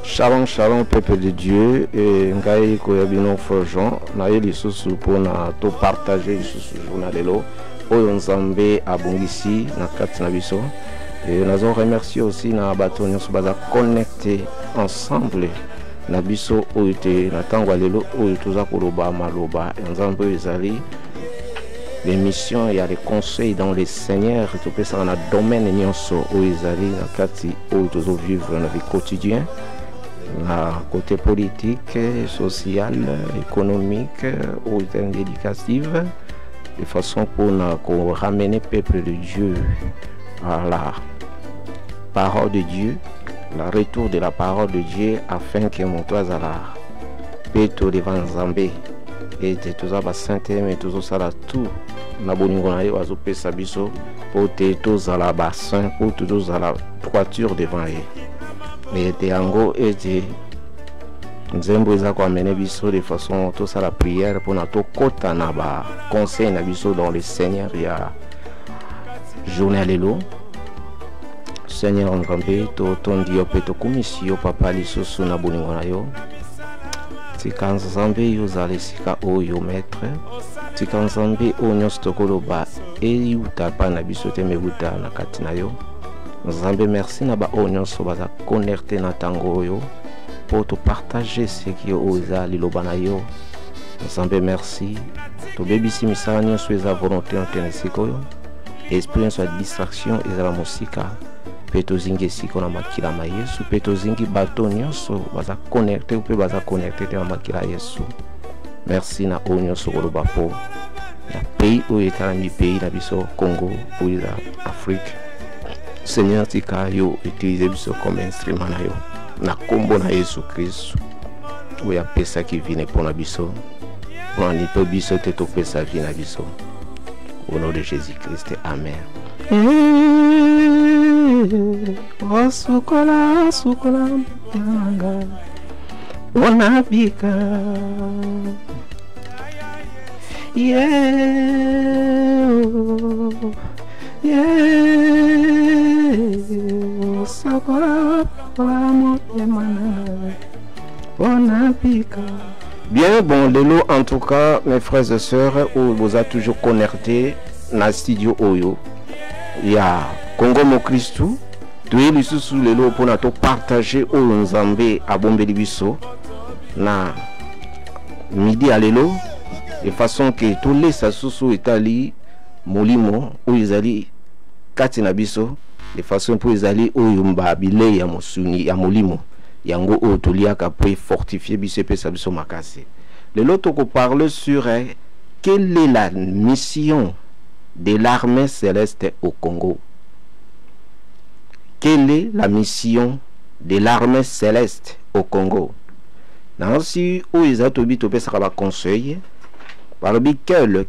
Shalom, shalom, peuple de Dieu. Et ngai koyabino forjon na yeli susu pona to partager susu journalelo oyo nzambe abongisi na kati na biso. Et nous avons remercié aussi na bato nyonso baza connecté ensemble na biso oyo te na tango lelo oyo toza koloba maloba nzambe ezali l'émission, il y a des conseils dans les seigneurs, tu peux ça dans le domaine nyonso oyo ezali na kati oyo tozo vivre na vie quotidien. Na côté politique, social, économique ou éducative, de façon pour ramener le peuple de Dieu à la parole de Dieu, le retour de la parole de Dieu, afin que mon toit à la paix devant Zambé et tout ça va sainter mais tout ça là tout na boningo na yo azope sabiso pour tous à la bassin pour tous à la droiture devant eux. Mais Teango était nzembo eza ko amener biso de façon tout ça la prière pour notre kota na ba conseil na biso dans le Seigneur ya journée lelo Seigneur nzambe to tondi opeto komisio papa lisusu na bolingo na yo tika nzambe yo zali sika oyo maître tika nzambe onyo stokoloba e yuta pa na biso te mebuta na kati na yo Nzambe merci na ba onyo so baza connecté na tango yo pour te partager ce qui oza liloba na yo. Nzambe merci to bebisi misala nyonso eza volonté antenesiko yo esprit soit distraction ezala musika pe tozingi siko na makila ma Yesu pe tozingi bato nyonso baza connecté pe baza connecté na makila Yesu. Merci na onyo so koloba po na pays oyo etala pays na biso Congo ou Afrique. Seigneur tika yo utiliser biso comme instrument na yo na kombo na Yesu Christ oya pesa ki vine pour na biso on ni peut biso te to pesa vine na biso au nom de Jésus Christ amen. O sukola sukola tanga ona bika Bien, bon, lelo en tout cas, mes frères et sœurs, vous êtes toujours connectés dans le studio Oyo. Il y a Congo Mo Christou, tu es sous lelo pour nous partager au Nzambe à Bombelibiso, na midi à lelo, de façon que tous les sous Italie, Molimo, où ils allaient Katina biso de façon pour les aller au yumba bile ya mosuni ya molimo yango o toliaka pour fortifier biso pe sabiso makase. Le l'autre qu'on parle sur quelle est la mission de l'armée céleste au Congo. Quelle est la mission de l'armée céleste au Congo? Nansi o izatobi to pe saka conseil par bi quel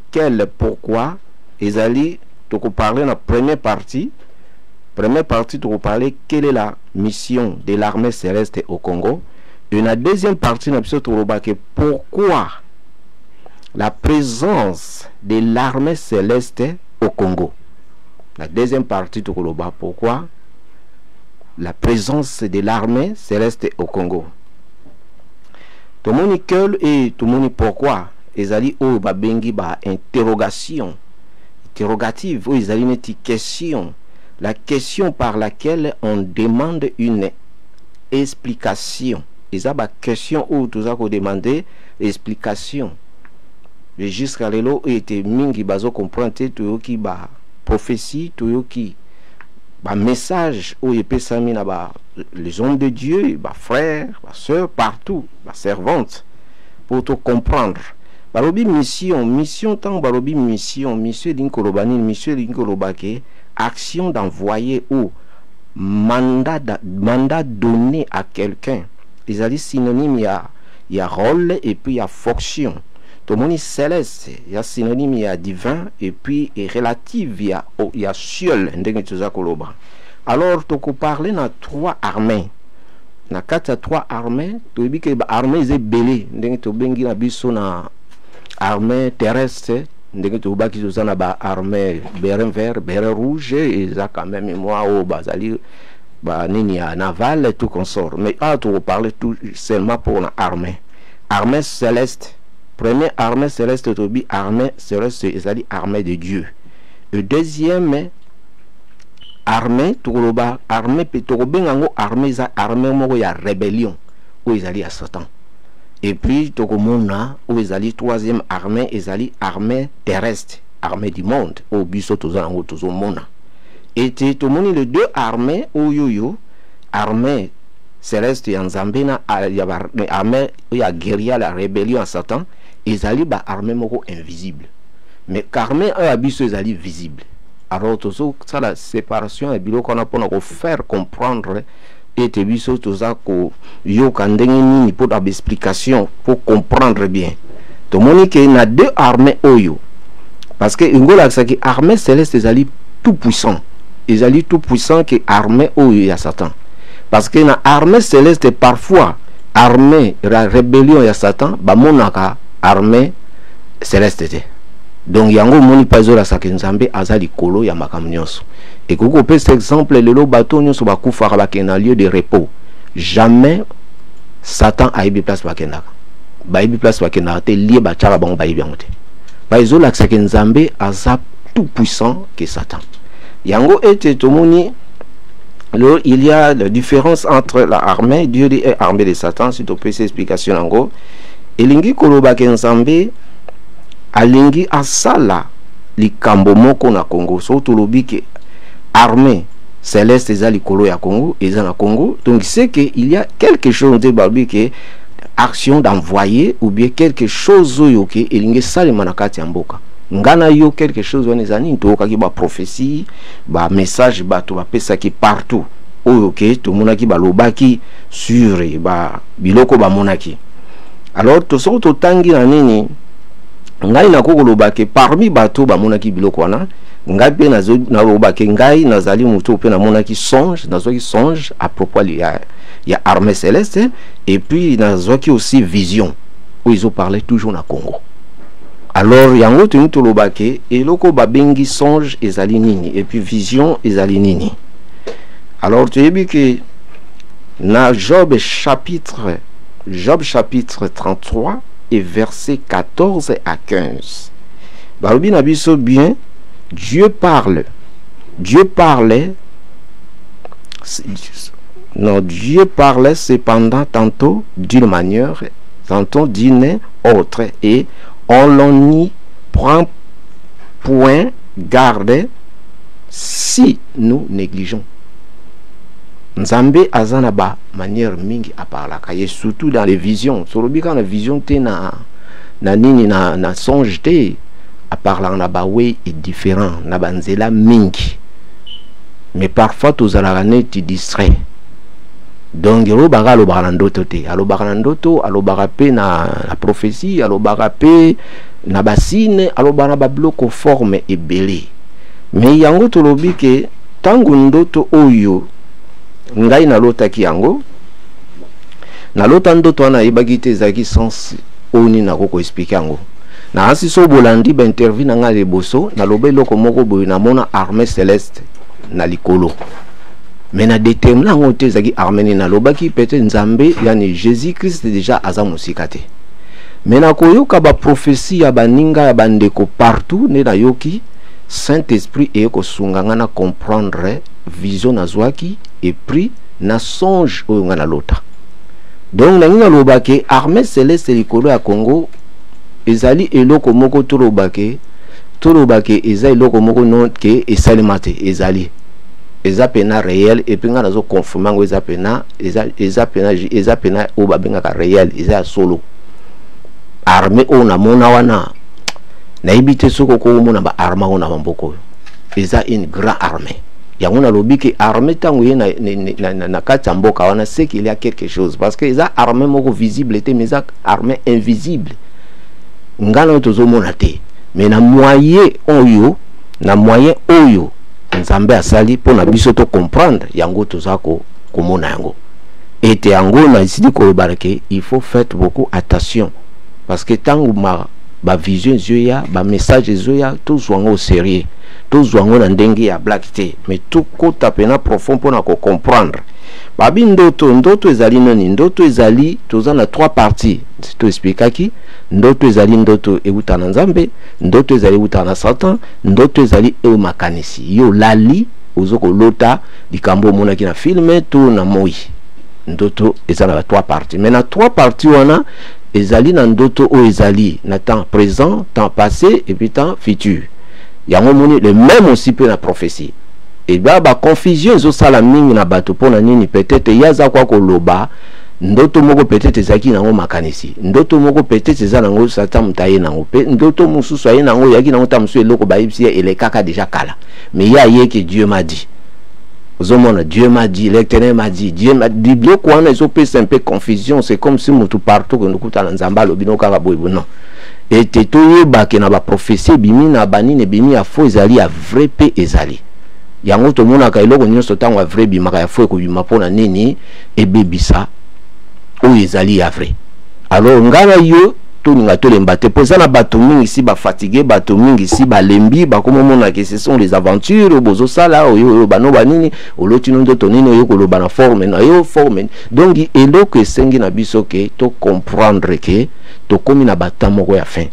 pourquoi ils allaient tu peux parler dans la première partie. Première partie, tu peux parler quelle est la mission de l'armée céleste au Congo. Et la deuxième partie, tu peux parler pourquoi la présence de l'armée céleste au Congo. La deuxième partie, tu peux parler pourquoi la présence de l'armée céleste au Congo. Tout le monde et tout le monde pourquoi ils allaient au babengi ba interrogation. Interrogative, où ils avaient une question, la question par laquelle on demande une explication. Ils ont une question où tout ça qu'on demandait explication. Mais jusqu'à l'élo, il était mingi bazo comprendre tout qui ba prophétie, tout qui ba message où il peut s'amener ba les hommes de Dieu, ba frères, ba sœurs partout, ba servantes pour tout comprendre. Barobi mission tant barobi mission l'inkolobani mission l'inkolobake action d'envoyer ou mandat donné à quelqu'un. Ils allaient synonyme il y a rôle et puis il y a fonction. Tout le monde céleste, il y a synonyme il y a divin et puis et relative il y a ciel ndenge tuza koloba. Alors tu peux parler dans trois armées. Na quatre trois armées, tu dis que armée est belé ndenge to bengi na biso na armée terrestre ndenge to baki zana ba armée béret vert béret rouge et ça quand même moi au bazali bah nini ya naval et tout consort, mais tu reparler tout seulement pour l'armée. Armée céleste, première armée céleste tobi armée céleste, c'est-à-dire armée de Dieu. Le deuxième armée toroba armée petorobengango armée za armée moko ya rébellion où ils allaient à Satan. Et puis tokomona où ils allaient troisième armée, ils allaient armée terrestre, armée du monde au biso tozango tozomona. Et tout le les deux armées au yo armée céleste ya Nzambe na armée ya guerrier la rébellion à Satan, ils allaient ba armée moko invisible. Mais l'armée a biso ils allaient visible. Alors tout ça la séparation et bilo qu'on a pour nous faire comprendre et te biso tout ça ko yo kandengini pour avoir explication pour comprendre bien. Tout le monde qui a deux armées oyo parce que ngola ça qui armée céleste ils allaient tout puissant. Ils allaient tout puissant que armée oyo ya Satan. Parce que na armée céleste parfois armée la rébellion ya Satan ba monaka armée céleste. Donc yango moni pazola sakinzambe azali kolo ya makamnyonso. Et koko pe cet exemple le bateau nyonso ba kufa ba kena lieu de repos. Jamais Satan a ibi place ba kena. Ba ibi place ba kena te lié ba tchara ba ibi ngote. Pazola sakinzambe azap tout puissant que Satan. Yango était tomoni là il y a la différence entre la armée Dieu et armée de Satan, si tu peux ces explications en gros. Elingi kolo ba kenzambe alingi asala likambo moko na Congo so tolobi ke armée céleste ezali kolo ya Congo eza na Congo, donc c'est que il y a quelque chose de barbi que action d'envoyer ou bien quelque chose oyo ke elingi salima na kati ya mboka ngana yo quelque chose on ezani to ka ki ba prophétie ba message ba to ba pesa ki partout oyo ke to monaki ba lobaki sur ba biloko ba monaki. Alors to so to tangi na nini ngai na kokoloba ke parmi bato ba monaki biloko wana ngai pe na loba ke ngai nazali muto pe na monaki songe nazoki songe à propos ya armée céleste et puis nazoki aussi vision où ils ont parlé toujours na Congo. Alors yango tuni to loba ke eloko ba bengi songe ezali nini et puis vision ezali nini. Alors tu yebi ke na Job chapitre 33 et versets 14 à 15. Barubi na biso bien, Dieu parlait cependant tantôt d'une manière, tantôt d'une autre, et on l'en n'y prend point garde si nous négligeons. Nzambe azana ba manière mingi a parla kaye surtout dans les visions. Sorobi quand la vision te na nini na songe te a parla na ba way est différent na banzela mingi. Mais parfois tous ala tu distrait. Donc ro baga lo barandoto te, alo barandoto, alo barape na prophétie, alo barape na basine, alo bana ba bloco forme et belé. Mais yango to lobi ke tangu ndoto oyo ngai na lota ki yango na lota ndoto wana ibagite zaki sens oni na koko expliquer yango na asi so bolandi ba interview na ngale boso na lobe loko moko boy na mona armée céleste na likolo mais na déterminer ngo te zaki armée na lobaki peut-être Nzambe yani Jésus Christ déjà aza musikate mais na koyoka ba prophétie ya baninga ya bandeko partout ne na yoki Saint-Esprit et ko sunganga na comprendre vision na zwaki et puis na songe oyo nga na lota. Donc na ngina lobake armée céleste likolo ya Congo ezali eloko moko tolobake ezali eloko moko non ke esalimate ezali eza pena réel et puis nga nazo confirmer ngo eza pena o babenga ka réel eza solo armée o na mona wana na ibite soko ko mona ba arma ona bamboko eza une grande armée. Yango na lobi ke armée tango ye na kati mboka wana c'est qu'il y a quelque chose parce que eza armée moko visible était mais eza armée invisible ngana tozo mona te mais na moyen oyo Nzambe asali pour na biso to comprendre yango tozako komona yango et yango na isidi ko barake il faut faire beaucoup attention parce que tango ba vision zoya ba message zoya tout zwango au sérieux tout zwango na ndenge ya black te mais tout kota pena profond pour na ko comprendre babi ndoto ezali nani ndoto ezali toza na 3 parties to expliquer ndoto ezali ndoto euta na nzambe ndoto ezali euta na satan ndoto ezali e makanisi yo lali ozoko lota likambo mona ki na filme to na moi ndoto ezali na 3 parties mais na 3 parties wana ezali na ndoto o ezali na temps présent temps passé et puis temps futur yango moni le même aussi peut la prophétie et ba confusion zo sala mingi na bato pona nini peut-être yaza kwa koloba ndoto moko peut-être ezaki nango makanisi ndoto moko peut-être eza nango satan mutaye nango pe ndoto mususu aye nango yaki nango tamsu eloko bayibisi ele kaka déjà kala mais ya yeke Dieu m'a dit Zomona, Dieu m'a dit, l'Éternel m'a dit, Dieu m'a dit, beaucoup on a un peu confusion, c'est comme si nous tout partout que nous coûtons dans Zamba, le bino karaboui, non. Et tetoye ba ke na ba prophétie bimi na bani ne bimi a faux ezali a vrai pe ezali. Yango to mona ka iloko nyonso tango a vrai bima ka faux ko bima pona nini e bebisa o ezali a vrai. Alors ngana yo to ninga to lembate poza na bato mingi ici ba fatigué bato mingi ici ba lembi ba komo mona ke ce sont les aventures bozo sala o yo bano banini o loti ndo to nini yo ko lo bana forme na yo forme. Donc eloko esengi na biso ke to comprendre ke to komi na bata moko ya fin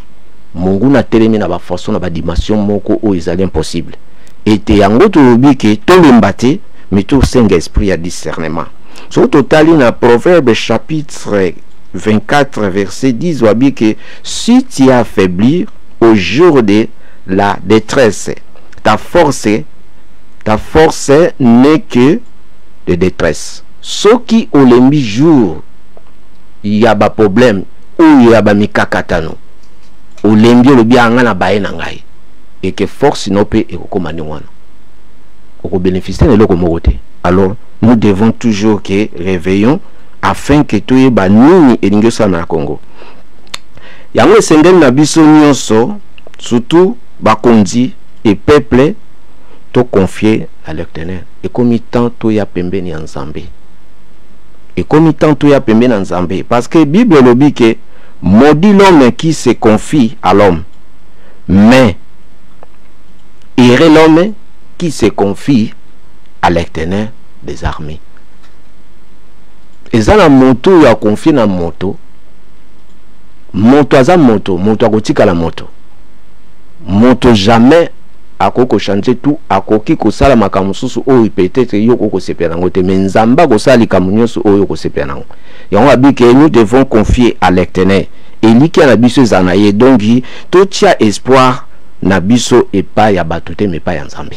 mungu na telemi na ba façon na ba dimension moko o ezali impossible et te yango to lobike to lembate mais to senga esprit ya discernement so totali na Proverbe chapitre 24 verset 10 wabi que si tu as affaibli au jour de la détresse ta force n'est que de détresse ce qui au lembi jour il y a ba problème ou il y a ba mikakatano au lembi le bien ngana bae na ngai et que force no pe e ko mani wana ko bénéficier de loko mokote. Alors nous devons toujours que réveillons afin que tout y ba nini elingo sa na Congo yango sengel na biso nyonso surtout ba kondi et peuple to confier à l'Éternel et comme tant to ya pembeni ya Nzambe et comme tant to ya pembeni ya Nzambe parce que Bible le dit que maudit l'homme qui se confie à l'homme mais heureux l'homme qui se confie à l'Éternel des armées. Ezala moto ya confier na moto aza moto akotika la moto jamais akoko changer tout akoki ko sala makamususu o peut-être yoko ko sepela ngote mais Nzamba ko sala kamunyoso o yoko sepela ngo yango abike nous devons confier à l'Éternel et liki na biso zanaye donc to tia espoir na biso et pas ya batute mais pas ya Nzambe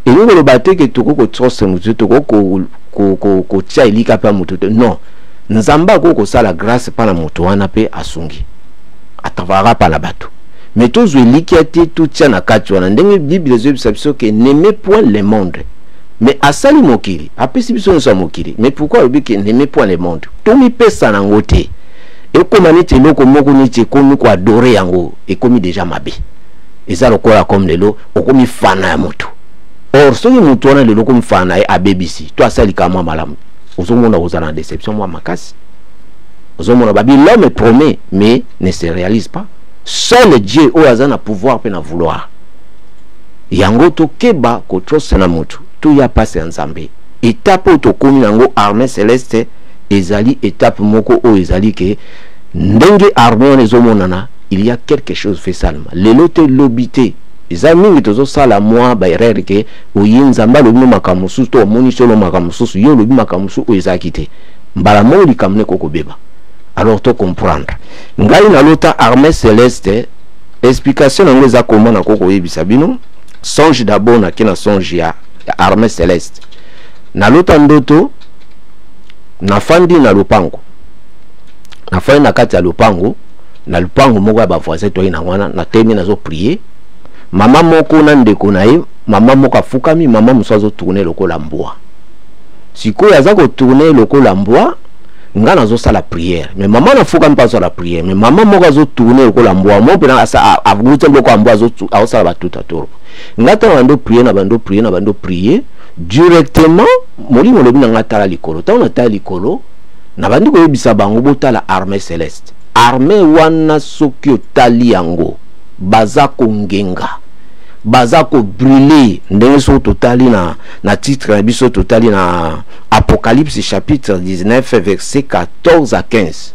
et nous le batte que toko ko trust mutu toko ko tia elika pa mutu non Nzamba ko sala grâce pa na mutu wana pe asungi atavara pa la bato mais tous eliki ate tout tia na kati wana ndenge Bible zebisa que n'aimez point le monde mais asali mokili apesi biso nso mokili mais pourquoi obi que n'aimez point le monde to mi pesa na ngote et comme anite loko moko niti komi ko adorer yango et komi déjà mabe eza lokola comme lelo okomi fana ya moto. Or soki mutu wana lelo komi fana ya abebisi to asali kama malamu ozomona ozana déception moi makasi ozomona babi l'homme promet mais ne se réalise pas. Seul Dieu o azana pouvoir pe na vouloir yango to keba ko trose na mutu to ya passe Nzambe étape to komi nango armée céleste ezali étape moko o ezali ke ndenge armée ezomonana il y a quelque chose fait salma lelo te lobité ezami tozo sala moi ba erreur ke oyi Nzamba lobi makamusu to moni solo makamusu yo lobi makamusu o ezakite mbala mo likamne koko beba. Alors to comprendre ngai na lota armée céleste explication nango za comment na koko yebisa bino songe d'abord na kina songe ya armée céleste na lota ndoto na fandi na lupango na fandi na kati ya lupango na lupango moko ya ba voisin to ina wana na temi na zo prier mama moko na ndeko na ye mama moko afukami mama muso zo tourner lokola mbwa sikoyo aza ko tourner lokola mbwa nga nazo sala prière mais maman na fuka mpa la prière mais maman moko azo tourner lokola mbwa mo pena asa avute lokola mbwa azo sala batuta toro ngata bando prier directement molimo lobi na ngata la likolo ta na ta likolo na bandi ko yebisa bango botala armée céleste armée wana soki otali yango baza kongenga baza ko brûler ndenge so totali na titre na biso totali na Apocalypse chapitre 19 verset 14 à 15.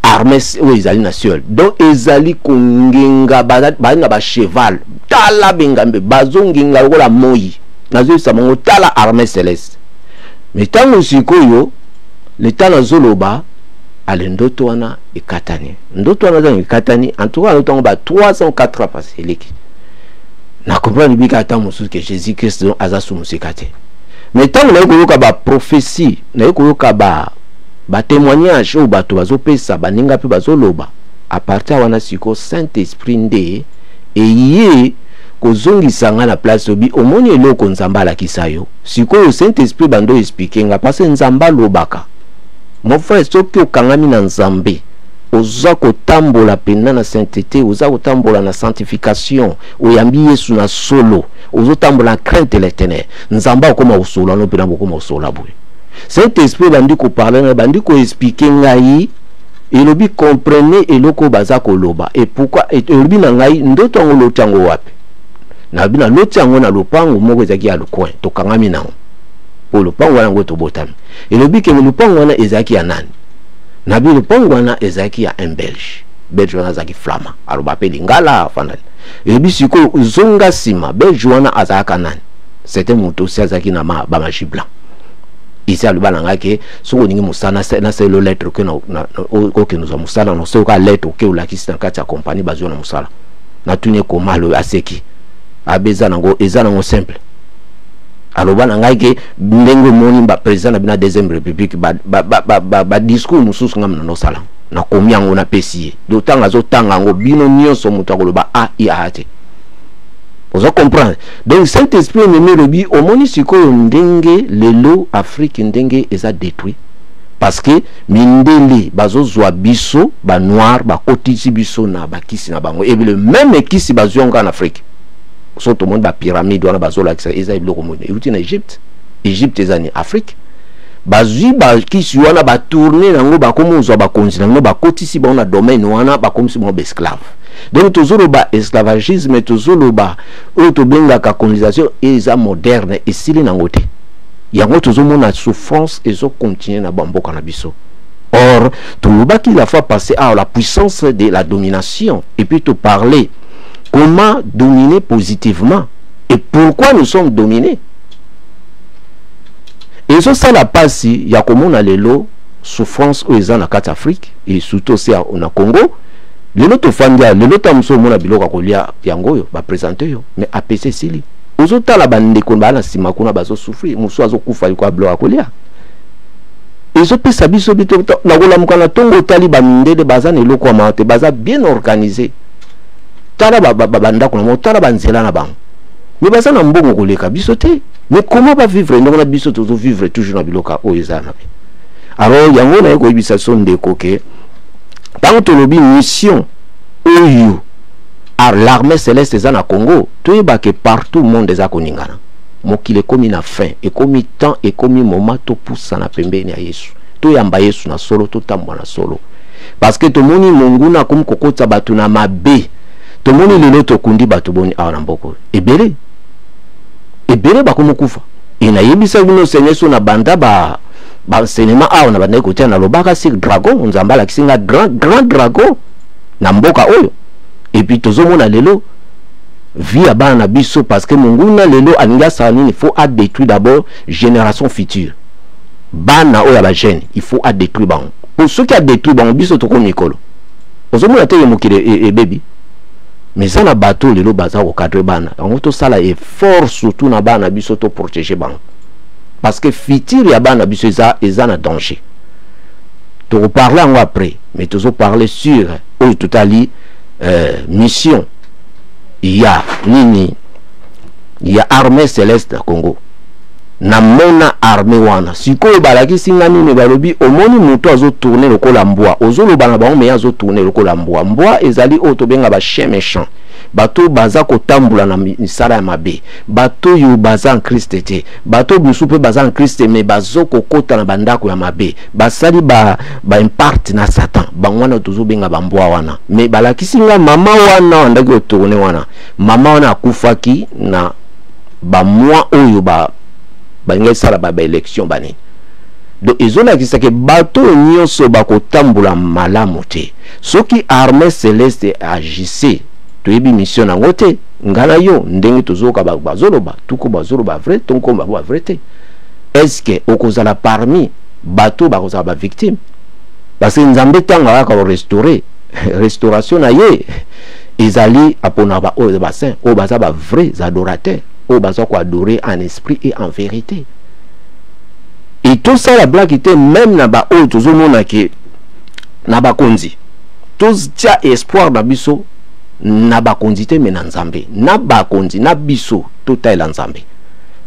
Armée oui ezali na ciel donc ezali kongenga balinga ba cheval tala bengambe bazongenga lokola moi nazo samango tala armée céleste mais tango sikoyo le tala zoloba ale ndoto wana ekatani ndoto wana zangi ekatani en tout cas ndoto ba 304 ans passé leki na comprendre bika ata musu que Jésus Christ aza sumusikate mais tango na yoka ba prophétie na yoka ba témoignage ou bato bazopesa baninga pe bazoloba à partir wana siko Saint-Esprit nde eye kozongisa nga na place obi omoni eloko nzamba alakisa yo siko Saint-Esprit bando expliquer nga parce nzamba lobaka mon frère soki okangami na nzambe oza kotambola pena na sainteté oza kotambola na sanctification oyambi Yesu na solo ozo tambola na crainte de l'Éternel nzamba okoma osola no pena bokoma osola boye Saint-Esprit bandi ko parler na bandi ko expliquer ngai elobi comprenez eloko baza koloba et pourquoi elobi na ngai ndoto ngolo tango wapi na bina lotango na lopango moko ezaki ya lokoin to kangami nango po lopango wana ngo to botami elobi ke lopango wana ezaki ya nani na bi lopango wana ezaki ya un belge wana zaki flama aloba pe lingala fandali elobi siko zonga sima belge wana azaka nani c'était moto si azaki na ba magie blanc ici aloba nanga ke soko ningi musana na c'est le lettre que que nous avons musala no soko lettre que olakisi na kati ya compagnie bazwa na musala na tuni ko malo aseki abeza nango eza nango simple aloba nanga ke ndenge moni ba président na bina deuxième république ba discours mususu ngam na sala na komyango na pesier d'autant azo tanga ngo bino nyonso mutu akoloba a i ate. Vous comprenez? Donc Saint-Esprit me lobi omoni sikoyo ndenge lelo Afrique ndenge eza détruit parce que mindeli bazo zwa biso ba noir ba kotisi biso na ba kisi na bango et le même kisi bazonga en Afrique so tout le monde ba pyramide wana bazo la eza biloko moni uti na Égypte ezani Afrique bazui ba kisi wana ba tourner nango ba komo zwa ba konzi nango ba kotisi ba na domaine wana ba komisi mo esclave. Donc toujours ba esclavagisme toujours ba auto benga ka colonisation eza moderne et sili nangote yango toujours mona souffrance et zo continuer na bamboka na biso. Or tout ba qu'il a fait passer à la puissance de la domination et puis te parler comment dominer positivement et pourquoi nous sommes dominés. Et ça la passe ya komona lelo souffrance aux en Kat Afrique et surtout aussi au Congo. Lelo to fandia lelo tamso mona biloka kolia yango yo ba présenter yo mais APC sili ozota la bande ko bana sima kuna bazo souffrir muso azo kufa ko bloka kolia ezo pesa biso bito na kola mukana tongo tali bandele bazana eloko amate baza bien organisé tala banda kuna motala banzela na bango mais bazana mbongo koleka biso te mais comment va vivre ndona biso tozo vivre toujours na biloka oyezana alors yango na ko ibisa sonde koke. Tant que le mission OU à l'armée céleste est en Congo, tout est que partout le monde est à Koningana. Moi qui est commis na fin et commis temps et commis moment tout pousse na pembe na Yesu. Tout est en bas Yesu na solo tout en bas na solo. Parce que tout le monde monguna comme kokota batu na mabe. Tout le monde le to kundi batu boni a namboko. Ebele ba komo kufa. Et na yebisa bino senyeso na banda ba cinéma a on a bande côté na lobaka sur dragon on zambala kisinga grand dragon na mboka oyo et puis tozomona lelo via bana biso parce que munguna lelo aninga salini il faut à détruire d'abord génération future bana oyo ba jeune il faut à détruire ban pour ceux qui a détruit ban biso to ko mikolo ozomona te yemukire et baby mais ça na bateau lelo baza ko cadre bana on to sala effort surtout na bana biso to protéger ban. Parce que futur ya bana biso eza na danger. Tu reparler en après, mais tu parler sur au totali mission. Il y a nini, il y a armée céleste Congo. Na mona armée wana. Siko balaki singa nini balobi omoni muto azo tourner lokola mbwa. Ozo lo bana ba mais azo tourner lokola mbwa. Mbwa ezali auto benga ba chien méchant. bato baza kotambula na misala ya mabe, bato yo baza en Christ te, bato biso pe baza en Christ mais bazo kokota na bandako ya mabe, basali ba impart na Satan, bangwana tozo benga bambwa wana, mais balakisi nga mama wana wandaki otourne wana, mama wana akufaki na ba mois oyo ba ngai sala ba élection bani. Donc izola ki sake bato nyonso bakotambula malamu te. Soki armée céleste agissait to yebi mission nango te, ngana yo ndenge tozoka bazoloba, tuko bazoloba vrai, tonko ba vrai te. Est-ce que okozala parmi bato bakozala ba victime? Parce que nzambe tanga ka restaurer, restauration na ye ezali apona ba o ba saint, o baza ba vrais adorateurs, o baza ko adorer en esprit et en vérité. Et tout ça la blague était même na ba o tozo mona ke na ba konzi. Tous tia espoir na biso na ba konzi te mena nzambe. Na ba konzi na biso total la nzambe.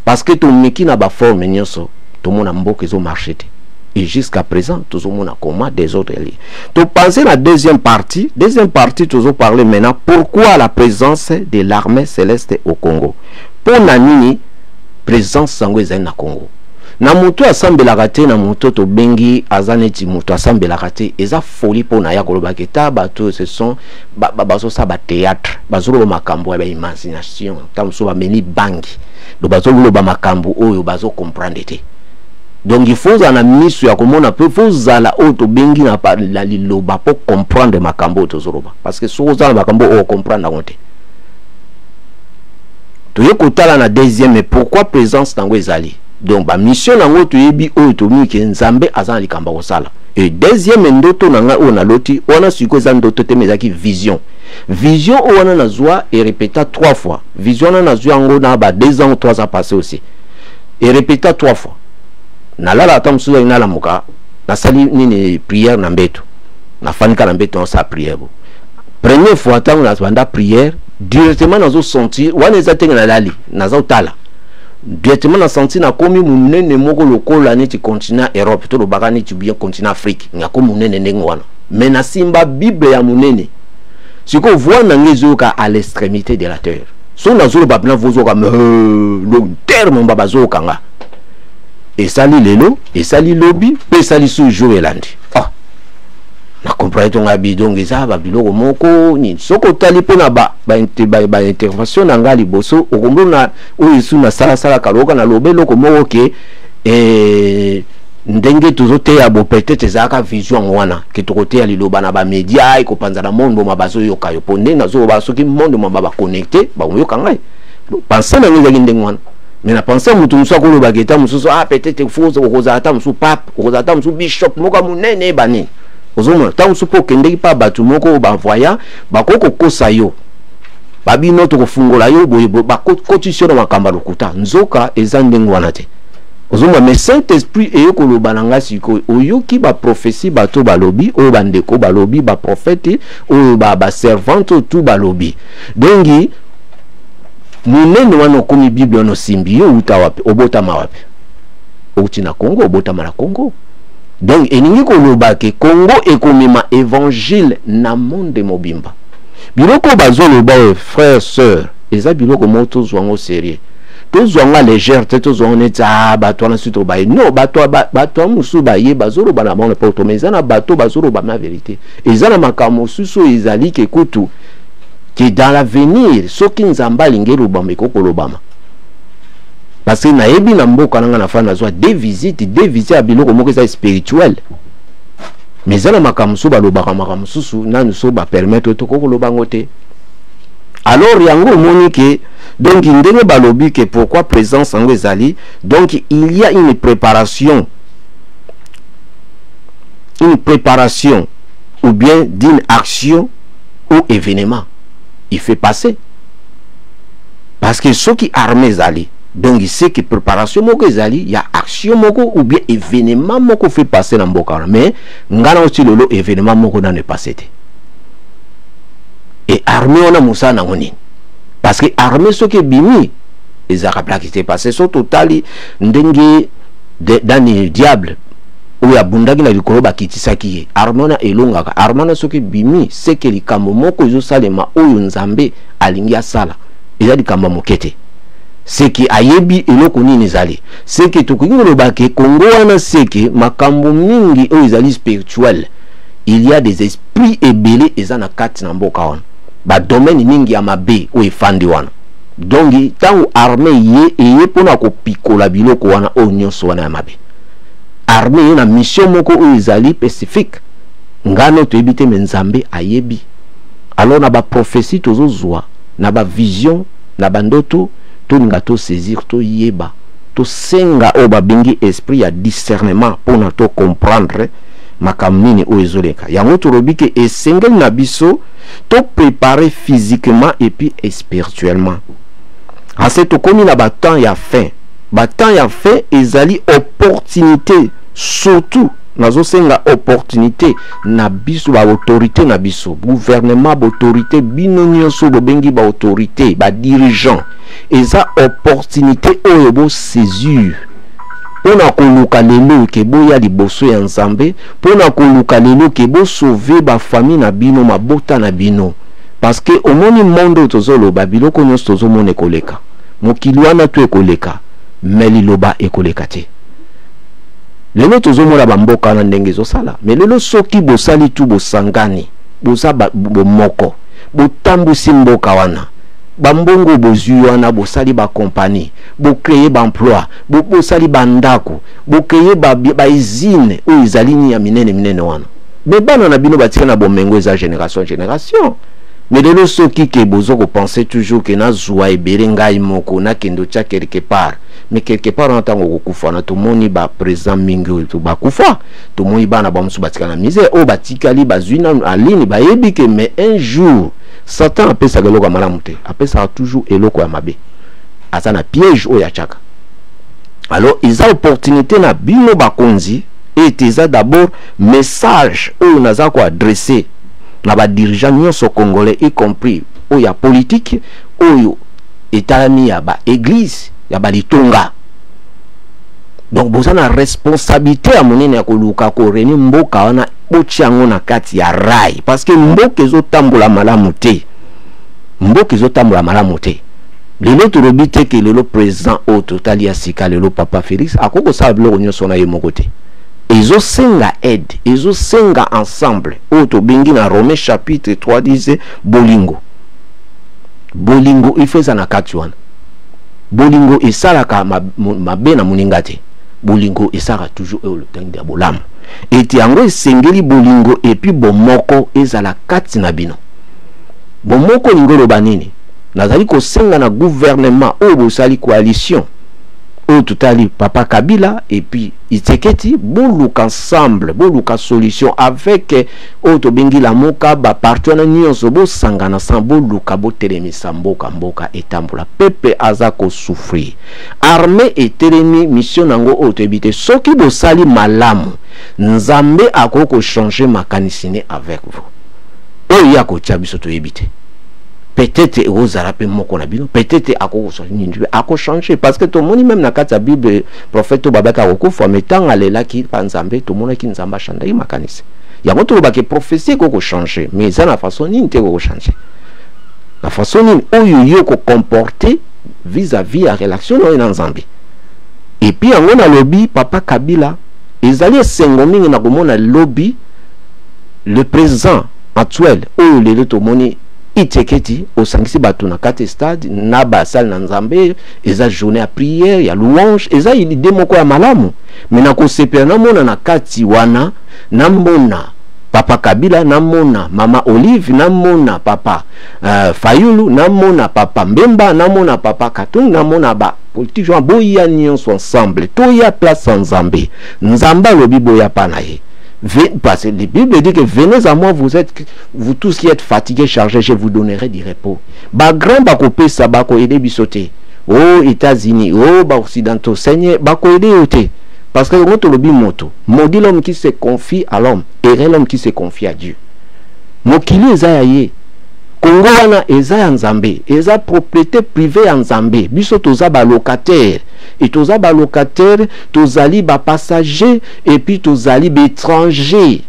Parce que to meki na ba forme nyonso to mona mboka zo marché te. Et jusqu'à présent tozo mona comment des autres liés. To penser la deuxième partie tozo parler maintenant pourquoi la présence de l'armée céleste au Congo. Pour nani présence sango ezali na Congo. Na moto asambelaka te na moto to bengi azaneti moto asambelaka te eza folie pona ya koloba ke ta bato ce sont bazo sa ba théâtre bazolo makambo ya imagination tam so ba meni bangi do bazolo ba makambo oyo bazo comprendre te. Donc il faut na misu ya komona peu faut zala o to bengi na pa la liloba pour comprendre makambo to zoloba parce que so za makambo o comprendre ngote to yekotala na deuxième mais pourquoi présence nango ezali. Donc ba mission nango to yebi oyo to miki nzambe azana likamba kosala. Et deuxième ndoto nanga o na loti ona siko za ndoto te mezaki vision. Vision o wana nazwa et répéta 3 fois. Vision na nazwa ngo na ba 2 ans ou 3 ans passé aussi. Et répéta 3 fois. Na lala atamsuza ina la muka na sali nini prière na mbeto. Na fanika na mbeto sa prière. Première fois tant na banda prière directement nazo sentir wana ezatenga na lali nazo tala. Directement na senti na komi munene moko lokola neti continent Europe to lobaka neti bien continent Afrique nga ko munene ndenge wana mais na simba Bible ya munene siko voit na ngezoka à l'extrémité de la terre so na zolo babna vozoka le terme mbabazoka nga et sali lelo et sali lobby pe sali sou jour elandi na comprendre ton abidon eza ba biloko moko ni soko tali pona ba intervention na ngali boso okombo na oyisu na sala kaloka na lobelo ko moko ke ndenge tozote ya bo peut-être zaka vision wana ke tokote ya liloba na ba media ko panza na monde ma bazo yoka yo ponde na zo ba soki monde ma ba connecter ba yoka ngai penser na ngeza ndenge wana mais na penser mutu muso ko loba keta muso peut-être faut ko ata muso pape ko ata muso bishop moko munene bani ozoma tant supo kendeki pa batu moko ba voya bakoko kosa yo babino to kofungola yo boye ba kotisio na makamba lokuta nzoka ezandengo wana te ozoma mais Saint Esprit e ko lobananga siko oyoki ba prophétie bato balobi o bandeko balobi ba prophète o ba servante tout balobi dongi munene wana komi Bible no simbi yo utawapi obota mawapi outi na Congo obota mala Congo. Donc eningi ko lobake Congo ekomema évangile na monde mobimba biloko bazolo ba frères sœurs eza biloko moto zwango sérieux to zwanga légèreté to zwanga ta bato na suto ba non bato musu ba ye bazolo bana monde poto meza na bato bazolo ba na vérité eza na makamo suso ezali ke kutu que dans l'avenir soki nzamba lingelo bambe ko kolobama. Parce que na yebi na mboka nanga na fana zwa des visites à biloko moko za spirituel. Mais za na makamso ba lobaka makamsusu na nso ba permettre to ko lobango te. Alors yango monike donc ndenge balobi que pourquoi présence en ezali donc il y a une préparation ou bien d'une action ou événement il fait passer parce que ceux qui armés zali. Donc il sait que préparation moko ezali, il y a action moko ou bien événement moko fait passer dans mboka mais ngana aussi lolo événement moko na ne passer te. Et armée on a musa na ngoni. Parce que armée ce que bimi ezaka plaki te passer so totali ndenge dans le diable oya bundaki na likolo bakitisaki ye armana elongaka armana soki bimi seke likambo moko ezosalema oyo nzambe alingi asala eza likambo mokete seki ayebi eloko nini ezali seki tokoki koloba ke Kongo wana seki makambo mingi oyo ezali spirituel il y a des esprits ebele eza na kati na mboka wana ba domaine mingi ya mabe oyo efandi wana donc tango armée ye eye pona kopikola biloko wana oyo nyonso wana ya mabe armée na mission moko oyo ezali spécifique ngano toyebi te me nzambe ayebi alors na ba prophétie tozozwa na ba vision na bandoto tolinga to saisir to yeba to senga o babengi esprit ya discernement pona to comprendre makambo nini oyo ezoleka yango tolobi ke esengeli na biso to préparer physiquement et puis spirituellement ase tokomi na batemps ya fin batemps ya fin ezali opportunité surtout nazo senga opportunité na biso ba autorité na biso gouvernement ba autorité bino nyonso bobengi ba autorité ba dirigeant eza opportunité oyo bo saisir pona koluka lelo ke boya liboso ya nzambe pona koluka lelo ke bo sauver ba famille na bino mabota na bino parce que omoni monde tozoloba biloko nyonso tozomona ekoleka mokili wana to ekoleka mais liloba ekoleka te lelo tozomona bamboka na ndenge ezosala mais lelo soki bosali tu bosangani boza bomoko botambusi mboka wana bambongo bozwi wana bosali ba compagnie bocréer ba emploi bosali bandako bocréer ba usine oyo ezali ni ya minene wana mais bana na bino batika na bomengo eza génération mais lelo soki ke bozo ko penser toujours que na zwa ebere ngai moko na kendo cha quelque part mais quelque part en tant que kufa na tomoni ba présent mingi to ba kufa tomoni bana ba musu batika na misère o batikali bazwina aline ba yebi ke mais un jour Satan apesa eloko ya malamu te apesa toujours eloko ya mabe asa na piège o ya chaka alors isa opportunité na bino bakonzi et eza d'abord message o naza ko adresser na ba dirigeant nyonso congolais y compris o ya politique oyo etalami ya ba église ya ba litonga donc boza na responsabilité ya monene ya koluka ko reni mboka wana botiango na kati ya rai parce que mboka ezotambola malamu te mboka ezotambola malamu te lelo tolobi te ke lelo président o totali ya sika lelo papa Félix akoko sala biloko nyonso na ye moko te ezosenga aide ezosenga ensemble o tobengi na Romains chapitre 3 disait bolingo ifeza na kati wana bolingo esalaka mabe na moninga te bolingo esara toujours le temps de bolamu eti yango esengeli bolingo et puis bomoko ezala kati na bino bomoko lingolo banini nazali kosenga na gouvernement oyo bosali coalition oyo tutali papa Kabila et puis Iteketi boluka ensemble boluka solution avec oyo tobengi la moka ba partenaire nyonso bosangana sans boluka botelemisa mboka etambola pepe aza ko souffrir armée etelemi mission nango oyo tebite soki bosali malamu nzambe akoko changer makanisine avec vous oyo yako tchabiso to yebite peut-être ozala pe moko na bino peut-être ako changer parce que tout le monde même na kati ya Bible prophète babaka okufa metanga lelaki pa nzambe to mona ki nzamba chanda yi makanisi yango to ba ke prophétie ko changer mais ça na façon ni te ko changer la façon ni oyo yo ko comporter vis-à-vis la relation na nzambe et puis yango na lobby papa Kabila ezali sengo mingi na komona lobby le président actuel oyo lelo to moni Iteketi osangisi bato na kati stade na basal na nzambe eza journée à prière ya louange eza idée moko ya malamu mena ko sepela na mona na kati wana na mona papa Kabila na mona mama Olive na mona papa Fayulu na mona papa Mbemba na mona papa Katung na mona ba politique joa boya nyonso ensemble to ya place nzambe nzamba lobi boya panaye. Parce que la Bible dit que venez à moi, vous tous qui êtes fatigués, chargés, je vous donnerai du repos. Ba grand bakopé ça bako aider bisoté. Oh États-Unis, oh ba occidentaux, Seigneur bako aider oté. Parce que moto lobi moto, maudit l'homme qui se confie à l'homme, et l'homme qui se confie à Dieu. Mokili ezaye. Congo wana eza ya Nzambe, eza propriété privée ya Nzambe. Biso toza ba locataire, et toza ba locataire, tozali ba passager et puis tozali ba étranger.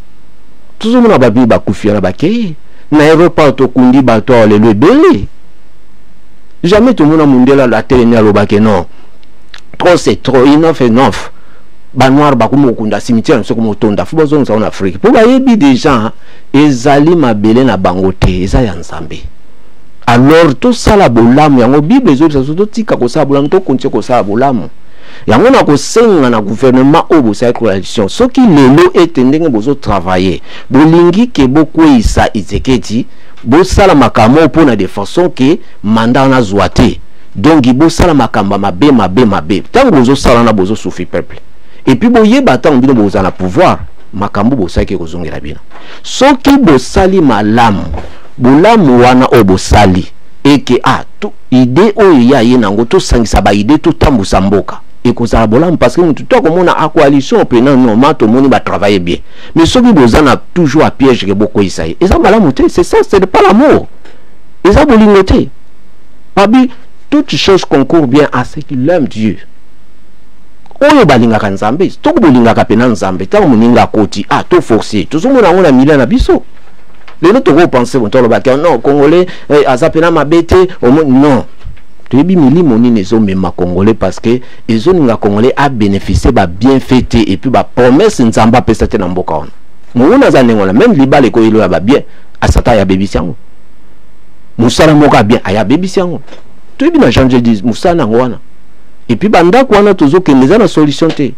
Tout mona ba bi ba kufia na bakei. Na aéroport to kundi ba to le belé. Jamais tout le monde a mondela la télé na bake non. Trop c'est trop, enough enough. Ba noir ba kumo kunda cimetière so comme tonda fu bazo en Afrique. Pour ba yebi des gens ezali mabele na bangote eza ya Nzambe. Alors tout ça la bolamu yango Bible ezo ça to tika ko sa bolamu to kontie ko sa bolamu. Yango na ko senga na gouvernement o bo sa coalition. Ce qui lelo etendenge bozo travailler. Bolingi ke boko isa izeketi bo sala makamo pona de façon que mandat na zoate. Donc bo sala makamba mabe. Tant bozo sala na bozo soufi peuple. Et puis boye bata on bino boza na pouvoir makambo bosa ke kozongela bino. Soki bosali malamu bolamu wana o bosali eke to ide oyo ya ye nango to sangisa ba ide to tambusa mboka ekozala bolamu parce que mutu to komona a coalition pena non mato moni ba travailler bien. Mais soki bozana toujours à piège ke boko isaye eza malamu te, c'est ça, c'est pas l'amour. Eza bolingo te. Pabi toute chose concourt bien à ceux qui l'aiment Dieu. Oyo balingaka Nzambe to bolingaka pena Nzambe ta moninga koti to forcer to somona ngona mila na biso lelo to penser bon to lo baka non congolais azapena mabete non to bi milimo ni nezo mema congolais parce que ezo ninga congolais a bénéficier ba bien fêté et puis ba promesse Nzamba pesa te na mboka ona mona za nengola même libale ko ilo ba bien asata ya bebisiango musala moka bien aya bebisiango to bi na changer dis musala ngwana. Et puis banda kwana tozo ke neza na solution te.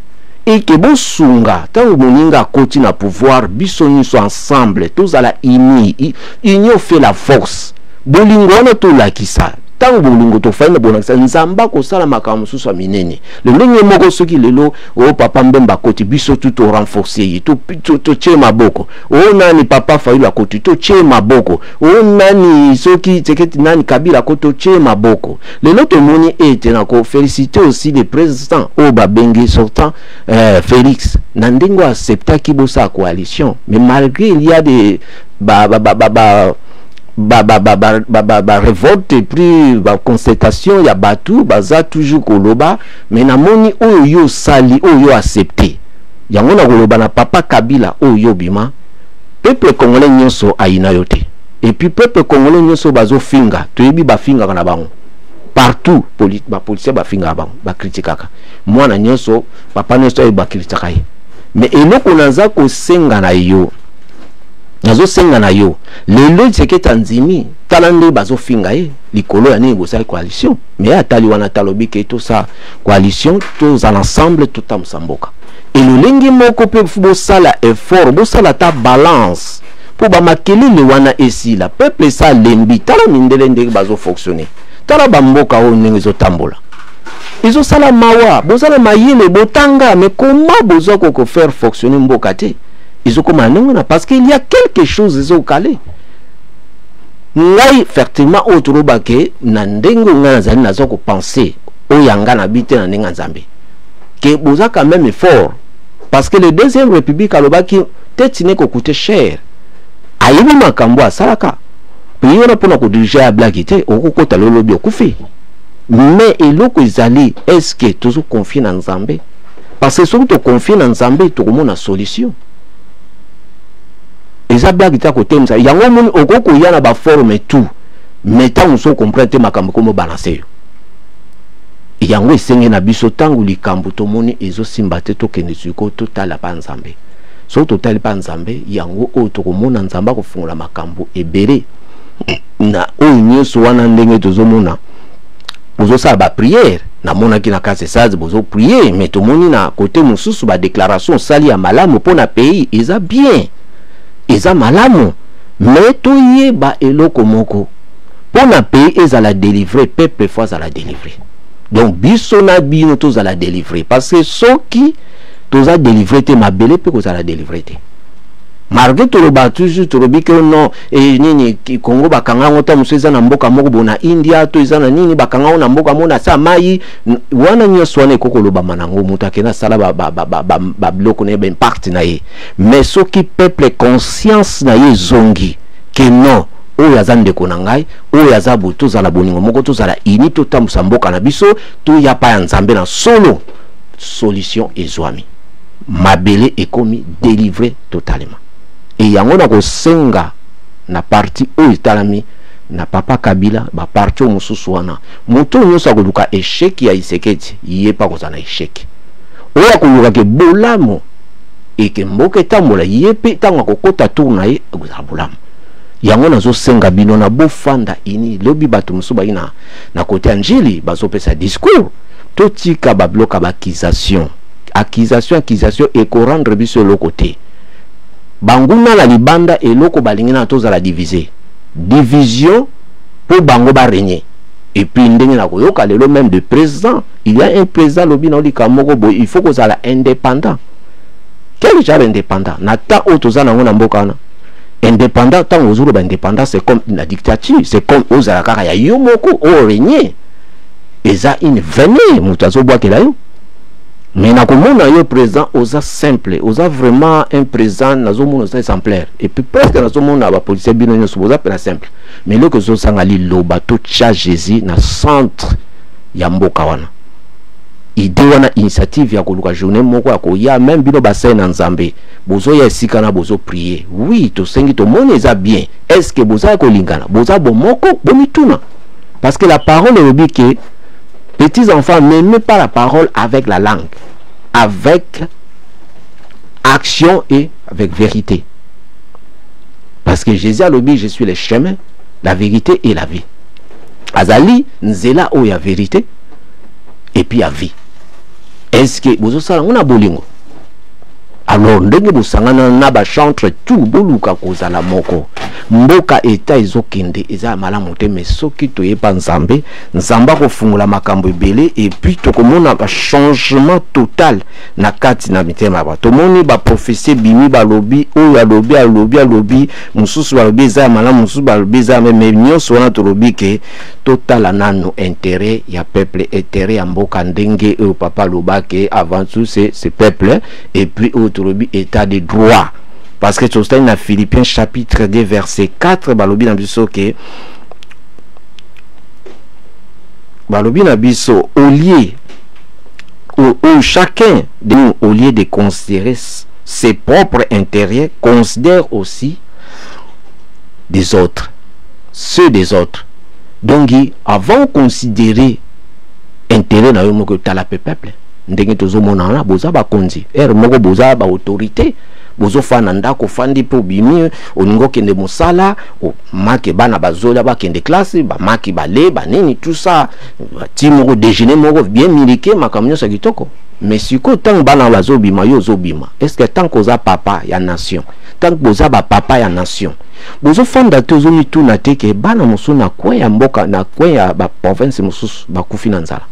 Et que bo sunga tango moninga koti na pouvoir biso nyso ensemble tozala union fait la force. Bolingo wana to lakisa. Tango bolingo to faina bonakisa Nzamba ko sala makambo susu minene. Le ndenge moko soki lelo o papa mbemba koti biso tout au renforcer to che maboko. O nani papa faila koti to che maboko. O nani soki teketi nani Kabila koto che maboko. Lelo to moni ete ko féliciter aussi le président o babengi sortant Félix. Nandengo accepta ki bosa coalition. Mais malgré il y a des révolte et puis constatation ya batu baza toujours koloba mais na moni oyo sali oyo accepté yango na koloba na papa Kabila oyo bima peuple congolais nyonso aina yote et puis peuple congolais nyonso bazo finga toyebi ba finga kana bango partout policier ba finga bango ba kritikaka mwana nyonso papa nyonso ba kritikaka mais eloko naza ko senga na yo nazo senga na yo lelo tseketa nzimi talande bazo finga likolo ya ni bosa coalition mais atali wana talobi ke to sa coalition tous ensemble tout am samboka et le lengi moko pe fubo sala effort bo sala ta balance pour ba makeli le wana esi la peuple sa lembi tala mindele ndenge bazo fonctionner tala bamboka o ndenge zo tambola izo sala mawa bo sala mayele botanga mais comment bozo ko faire fonctionner mboka te. Ils ont commandé parce qu'il y a quelque chose ils ont calé. Ngai effectivement autour bake nandengo ngana zali nazo ko penser o yanga na bité na ndinga Nzambe. Que boza quand même effort parce que le deuxième république alobaki tetine ko coûter cher. Ayibi makambo asalaka. Puis on a pour ko diriger à blagité o ko talolo bi okufi. Mais eloko izali est-ce que toujours confié dans Nzambe? Parce que si tu confies dans Nzambe tu komona solution. Eza blague ta côté msa yango moni okoko yana ba forme tout mais tant on so comprendre makambo komo balancer yango esenge na biso tangu likambo to moni ezo simbate to kende suko to tala pa Nzambe so to tala pa Nzambe yango o to komona Nzamba ko fungula makambo ebere na o nyoso wana ndenge tozo mona bozo sa ba prière na mona ki na kase sazi bozo prier mais to moni na côté mususu ba déclaration sali ya malamu pona pays eza bien eza malamu mais to yeba eloko moko pona pays ezala délivrer peuple fois za la délivrer donc biso na bino to za la délivrer parce que soki to za délivrer te mabele pe ko za la délivrer te malgré to lo ba toujours to lobi que non et nini Congo bakanga ngota museza na mboka moko bona India to izana nini bakanga na mboka mona sa mai wana nyoswa ne koko lo ba manango mutake na sala ba bloko ne ben parti na ye mais soki peuple conscience na ye zongi que non oyo aza ndeko na ngai oyo aza boye tozala boningo moko tozala ini totambusa mboka na biso toya pa ya nzambe na solo solution ezwami mabele ekomi délivré totalement et yango na kosenga na parti oyo etalami na papa Kabila ba parti mosusu wana moto nyonso akoluka échec ya Tshisekedi ye pa kozana échec oyo akoluka ke bolamo eke mboka etambola ye pe ntango akokota tour na ye ekozala bolamu yango nazosenga bino na bofanda ini lobi bato mosusu bayi na kote ya njili bazopesa discours totika babloka accusation ekorendre biso eloko te banguna na libanda eloko balingi na tozala division pour bango ba régner et puis ndenge na koyoka lelo même de président il y a un président lobi na olika moko boy il faut kozala indépendant quel genre indépendant na ta otoza na ngona mboka na indépendant tant ozuro ba indépendant c'est comme la dictature c'est comme ozala kaka ya yo moko o régner eza une veine mutazo bwa kela yo mais na komona yo président oza simple oza vraiment un président nazo mona oza exemplaire et puis presque nazo mona ba policier bino nyoso oza pena simple mais loko zo sanga li loba to cha Jésus na centre ya mboka wana idée wana initiative ya koluka journée moko ya koya même bino bassin na nzambe bozo ya esika na bozo prier oui to sengi to mona eza bien est-ce que boza ko lingana boza bomoko bomituna parce que la parole est dit que petits enfants, n'aimez pas la parole avec la langue, avec action et avec vérité. Parce que Jésus a dit, je suis le chemin, la vérité et la vie. Azali, nzela où il y a vérité et puis il y a vie. Est-ce que vous savez, on a bolingo? Alors, ndenge busangana na ba chantre tout boluka kozala moko. Mboka eta ezokende eza malamu te mais soki toyeba nzambe nzamba kofungula makambo ebele et puis tokomona ba changement total na kati na mitema ba tomoni ba prophétie bimi ba lobi oyo alobi mususu ba lobi eza malamu mususu ba lobi eza même nyonso wana to lobi ke total nano intérêt ya peuple intérêt ya mboka ndenge o papa lobake avant tout c'est ce peuple et puis autre état de droit parce que c'est dans Philippiens chapitre 2 verset 4 balobi na biso ke balobi na biso au lieu où chacun de nous au lieu de considérer ses propres intérêts considère aussi des autres ceux des autres donc avant de considérer intérêt na yo moko tala peuple ndenge tozomona na boza ba konzi moko boza ba autorité bozo fana ndako fandi po bimi oningo kende musala o make bana bazola ba kende classe ba maki bale ba nini tout ça ti moko déjeuner moko bien milike makamyo sa kitoko mais siko tant bana bazobima yo zobima est-ce que tant koza papa ya nation tant boza ba papa ya nation bozo fanda tozomi tout na te ke bana musu na kwen ya mboka na kwen ya ba province mususu ba kufi na nzala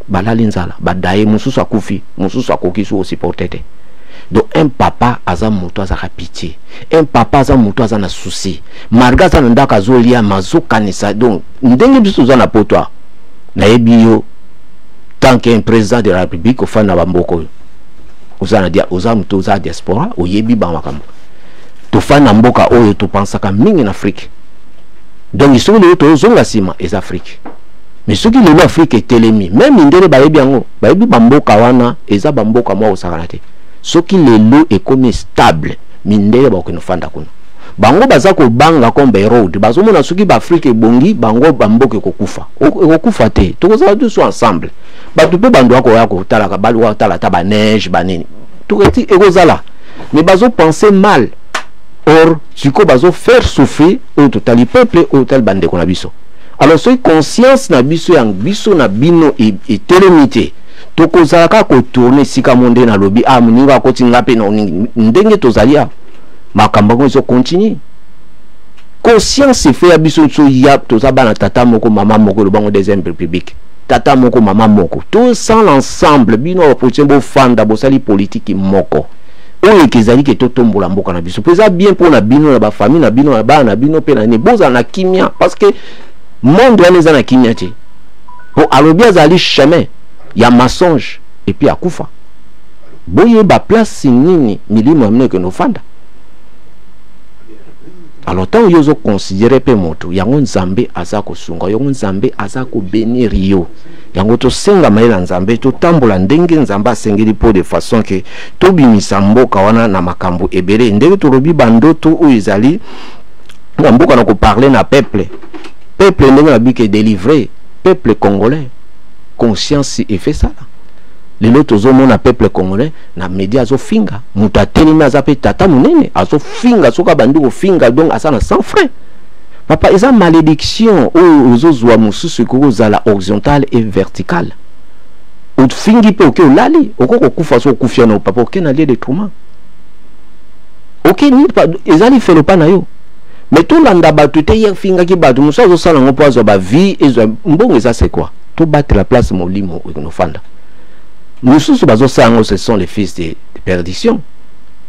balali nzala badaye mususu akufi mususu akokisu aussi portete donc un papa aza moto aza pitié un papa aza moto aza na souci marga za ndaka zolia mazokanisa donc ndenge biso za na potwa na yebiyo tant qu'un président de la République ofana bamboko ozana dia oza moto za diaspora oyebi ba makambo to fana mboka oyo to pensaka mingi na Afrique donc iso le to zonga sima es Afrique mais ce qui est l'Afrique est telemi même indele bayebi yango bayebi bamboka wana eza bamboka mwa osakana te ce qui est l'eau est comme stable mindele ba ko fanda kuna bango baza ko banga comme road bazomona soki ba Afrique bongi bango bamboka kokufa te tokoza tous ensemble ba tu pe bando ko ya ko tala ka balu ko tala ta ba neige banini toketi ekozala mais bazo penser mal or siko bazo faire souffrir au total peuple au total bande ko na biso. Alors ce conscience na biso yang biso na bino et telemité tokozalaka ko tourner sika monde na lobi muninga ko tinga pe na ndenge tozalia makamba ko zo continue conscience fait ya biso so ya tozaba na tata moko mama moko lo bango deuxième république tata moko mama moko tous ensemble bino opposition bo fanda bo sali politique moko oyo kezali ke totombola mboka na biso peza bien pour na bino na ba famille na bino na ba na bino pe na ne boza na kimia parce que monde wana eza na kimia te po alobi azali chemin ya mensonge et puis akufa boye ba place nini milimo amene ke no fanda alors tant yozo considérer pe moto yango nzambe azako sunga yango nzambe azako bénir yo yango to senga maila nzambe to tambola ndenge nzambe asengeli po de façon que to bimisa mboka wana na makambo ebele ndenge to robi bandoto o ezali na mboka na ko parler na peuple ndenge na bike délivrer peuple congolais conscience et fait ça les autres hommes na peuple congolais na média zo finga muta telema za pe tata munene azo finga soka bandu finga donc asa na sans frais papa eza malédiction o ozozwa mususu ko zala horizontale et verticale o fingi pe oke olali okoko kufa so kufia na papa oke na lieu de trauma oke ni pa ezali felo pa na yo mais tout landa batu te yer finga ki batu musa zo sala ngo pozo ba vie ezo mbongo eza c'est quoi to battre la place molimo no fanda. Nous ce sont les fils de perdition.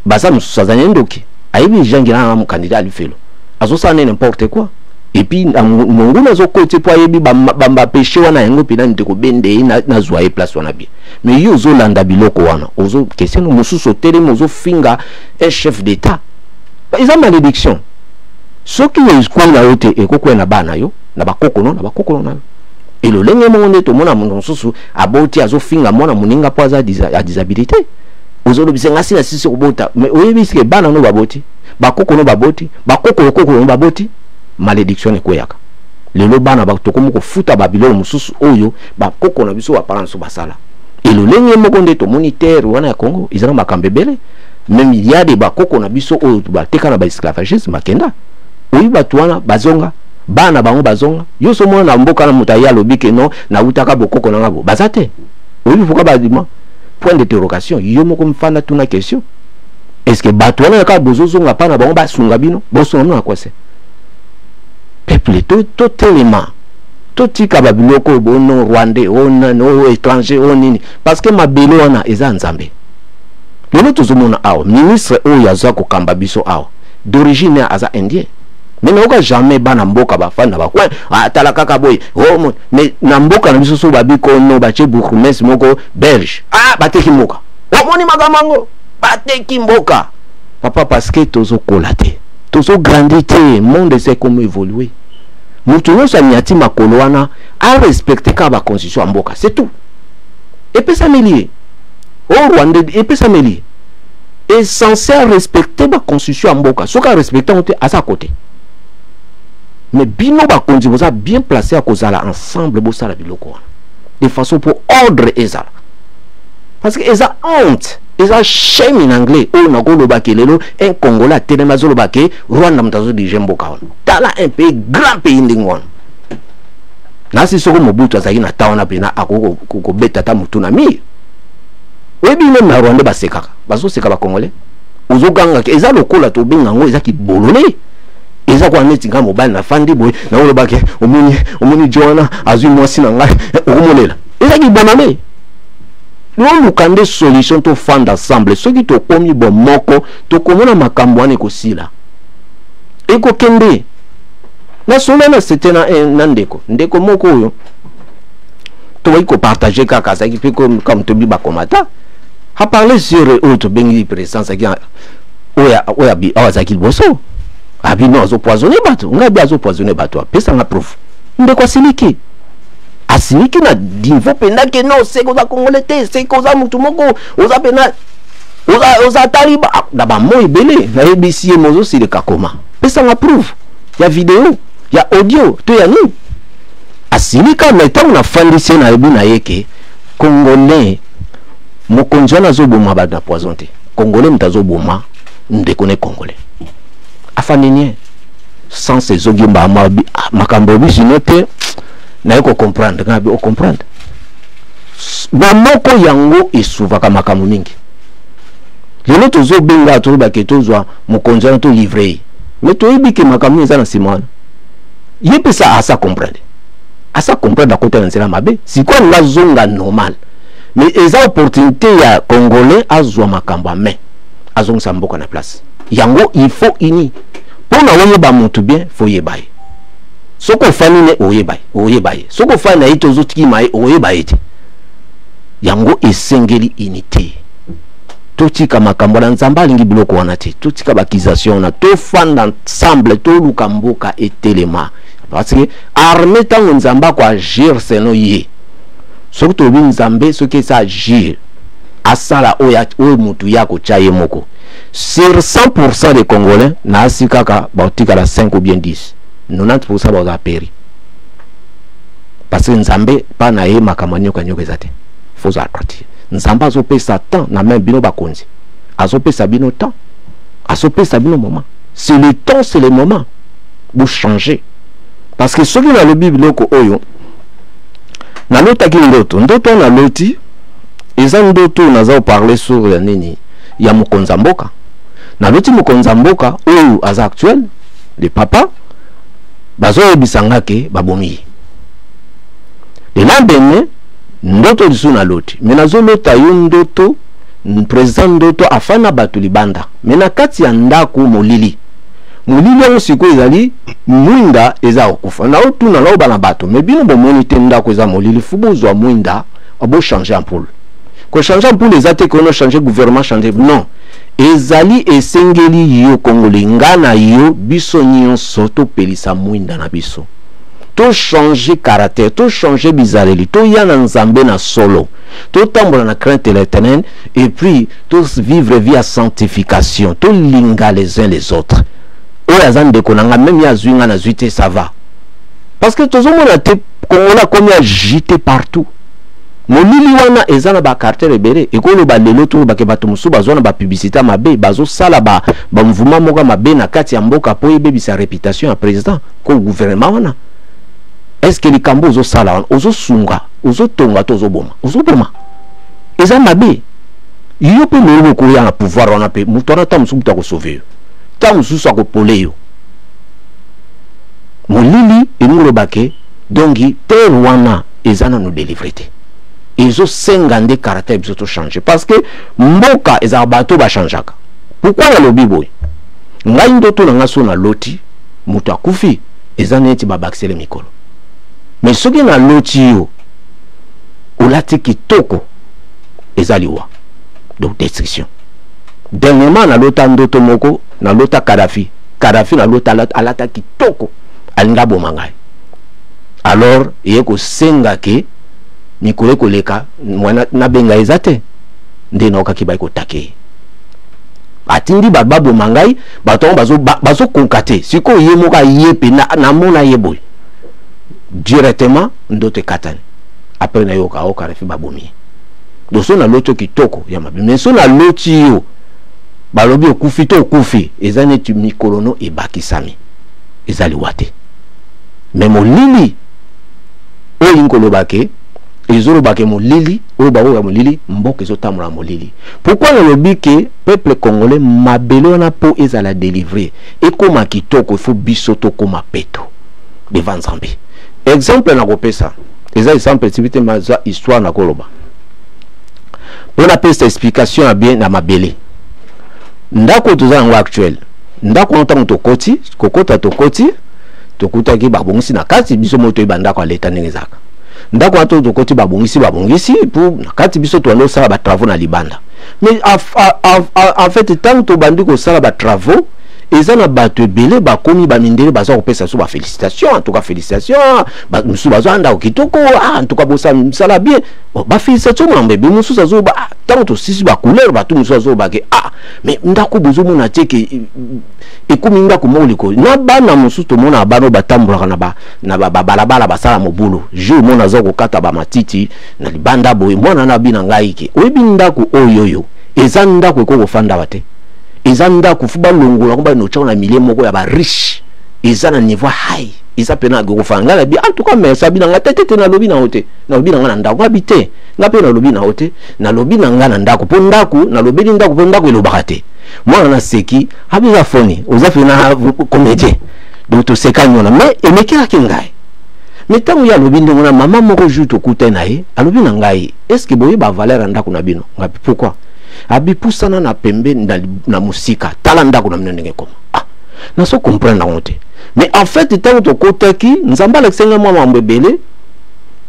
Basa nous sommes des gens qui ont un candidat à l'UFELO. Azo ça n'importe quoi. Et puis mon goût nazo côté pour yebi bamba péché wana yango pina ndeko bende na zoaye place wana bien. Mais yo zo landa biloko wana. Ozo question mususu tele mozo finga un chef d'état. Ils ont malédiction. Ce qui est quoi na yote et kokwe na bana yo na bakoko na yo. Et le lenge monde to mona mundo susu aboti azo finga mona muninga poza a disabilité ozo bisenga sina sisi obota mais oyebi ke bana no baboti bakoko no baboti bakoko no baboti malédiction ekoyaka lelo bana ba to komoko futa babilo mususu oyo bakoko na biso aparence basala et le lenge monde to monitaire wana ya Congo izana makambebele même il y a des bakoko na biso oyo ba teka na ba esclavagisme makenda oyi batwana bazonga bana bango bazonga yo so mona mboka na mutaya lobike no na utaka bokoko na ngabo bazate oyi fuka badima point d'interrogation yo moko mfana tuna question est-ce que batwana ka bozozonga pana bango basunga bino bosonga na kwase peuple to tellement to tika babiloko bono rwandais on no étranger on nini parce que mabelo wana eza nzambe lelo tozomona awo ministre oyo azako kamba biso awo d'origine aza indien. Mais n'oka jamais bana mboka bafana ba kwa atala kaka boy oh mais na mboka na biso so babiko no bache bourgmestre moko belge bateki mboka omoni magamango bateki mboka papa parce que tozo kolate tozo grandité monde sait comment évoluer mutu nyonso anyati makolo wana a respecter ka ba constitution mboka c'est tout et puis ça melier au Rwanda et puis ça melier est censé respecter ba constitution mboka soka respecter on à sa côté. Mais bino ba konzi boza bien placé à kozala ensemble bosa la biloko de façon pour ordre ezala parce que eza honte eza shame en anglais o na ko loba kelelo un congolais telema zo loba ke Rwanda mtazo di jemboka on tala un pays grand pays ndingwan na si soko Mobutu azaki na taona pena akoko ko beta ta mutu na mi webi même na Rwanda basekaka bazo seka ba congolais ozo ganga ke eza lokola to benga ngo eza ki bolone eza kwa neti nga mobile na fandi boy na olo bake omuni Joana azui mwasi na ngai okomolela eza ki bonane lo mukande solution to fanda ensemble soki to komi bo moko to komona makambo ane ko sila eko kende na solo na c'était na ndeko moko oyo to vai ko partager kaka ça qui peut comme to bi ba komata ha parler sur autre bengi présence qui oya bi awazaki boso abi no azo poisonner bato ngabi azo poisonner bato pesa nga proof ndeko asiliki na niveau penda ke no c'est koza congolais c'est koza mutu moko oza pena oza taliba da ba mo ibele na ABC mozo sile kakoma pesa nga proof ya vidéo ya audio to ya ni asilika na tango na fandisi na ebu na yeke congolais mokonzi na zo boma ba na poisonner congolais mtazo boma ndeko ne congolais afanenye sans ces ogimba makambo bisinote na yeko comprendre ngabi o comprendre bomoko yango esuvaka makambo mingi lelo tozo benga to ba ke tozwa mokonzi na to livrer mais to yibike makambo eza na simana yepesa asa comprendre à côté de nzela mabe si quoi la zonga normal mais eza opportunité ya congolais azwa makambo a main azongisa mboka na place yango il faut ini pour na oyeba mutu bien faut yebaye soko fani ne oyebaye soko fani na ito zotiki mai oyebaye te yango esengeli unité totika makambo na nzamba alingi biloko wana te, totika bakization na tofanda ensemble toluka mboka etelema, parce que armée tango nzamba ko agir selon ye soki tobi nzambe soki sa agir asala oyo mutu yako chaye moko sur 100% des Congolais na asikaka baotika la 5 ou bien 10, 90% ba peri, parce que nzambe pa na ye makamanyo kanyo kezate faut attrater nzamba azopesa temps na même bino bakonzi azopesa bino temps azopesa bino moment, c'est le temps, c'est le moment pour changer, parce que soki na lobi biloko oyo na lotaki ndoto na loti eza ndoto naza parler sur ya nini ya mokonza mboka na loti mokonza mboka oyo aza actuel le papa bazo ebisanga ke babomi le lendemain ndoto lisu na loti mais nazo lota yo ndoto président ndoto afana batu libanda mais na kati ya ndako molili yango siko ezali mwinda eza okufa na otuna na obana bato mais bino bomoni te ndako eza molili fubozwa mwinda abo changer ampoule ko changer ampoule ezate ko no changer gouvernement changer non ezali esengeli yo Congolais ngana yo biso nyonso to pelisa mwinda na biso to changer caractère to changer bizarreli to yana nzambe na solo to tambola na crainte de l'Éternel et puis to vivre via sanctification to linga les uns les autres. Même ya zwinga na zwite ça va parce que tous on a te Congolais comme ya jité partout molili wana ezana ba carte rebere ekolo ba lelo to ba ke bato musu bazona ba publicité mabe bazo sala ba mouvement moka mabe na kati ya mboka po yebebi sa réputation ya président ko gouvernement wana. Est-ce que les kambo ozo sala ozo sunga ozo tonga to ozo boma eza mabe yo pe lelo ko ya pouvoir wana pe mutona ta musu ko sauver mususu akopole yo molili engolobake dongi terre wana ezana no délivrité ezo senga nde caractère biso to changer parce que mboka eza bato ba changeaka. Pourquoi ya lobi boy ngai ndoto na ngaso na loti mutu akufi eza neti ba baksele mikolo mais soki na loti yo olati kitoko eza liwa donc destruction. Dernièrement na lota ndoto moko na lota Kadhafi na lota alata kitoko alinga bomangai alors yeko senga ke mikolo koleka mwana na benga ezate nde na okaki ba ko take atindi baba bomangai bato bazo konkate siko ye moka yepe na mona yeboy directement ndoto katane après na yoka o Kadhafi babomi doso na loto kitoko ya mabe mais so na loti yo balobi okufi to okufi eza neti mikolono ebakisami ezali wate mais molili oyo nkolobake ezolobake molili oyo baoya molili mboka ezotambola molili. Pourquoi nalobi ke peuple congolais mabelo na po ezala délivrer ekoma kitoko faut biso to koma peto devant Nzambe. Exemple na kopesa eza exemple tibite maza histoire na koloba on appelle cette explication à bien na mabele ndako toza yango actuel ndako ntango tokoti kokota tokoti tokutaki babongisi na kati biso moto ebandako aleta ndenge zaka ndako ato tokoti babongisi pour na kati biso toando sala ba travaux na libanda mais en fait tant to bandi ko sala ba travaux ezana bato ebele bakomi bamindele baza kopesa so ba félicitations en tout cas félicitations ba musu baza anda okitoko en tout cas bosa sala bien ba félicitations mwambe be musu sazo ba tant to sisi ba couleur ba tout musu sazo ba ke mais ndako bozo mona teke ekomi ndako moliko na bana musu to mona bano batambola na ba balabala basala mobulu je mona zo kokata ba matiti na libanda boye mwana na bina ngai ke oyebi ndako oyoyo eza ndako ekoko fanda bate eza ndako fuba longola komba no tshona milieu moko ya ba riche eza na niveau high eza pena go fanga na bi en tout cas mais ça bina ngatete na lobi na hote na lobi na ngana ndako habité ngape na lobi na hote na lobi na ngana ndako po ndako na lobi ndako po ndako elobaka te mwana na seki habiza foni oza fina comédien donc to sekanyona mais emekela kingai mais tangu ya lobi ndengona mama moko juto kutena ye alobi na ngai est-ce que boye ba valeur ndako na bino ngapi pourquoi abi pusana na pembe na musika tala ndako na mnenge koma na so comprendre na honte mais en fait tant to kotaki nzamba leksenga mwa mambebele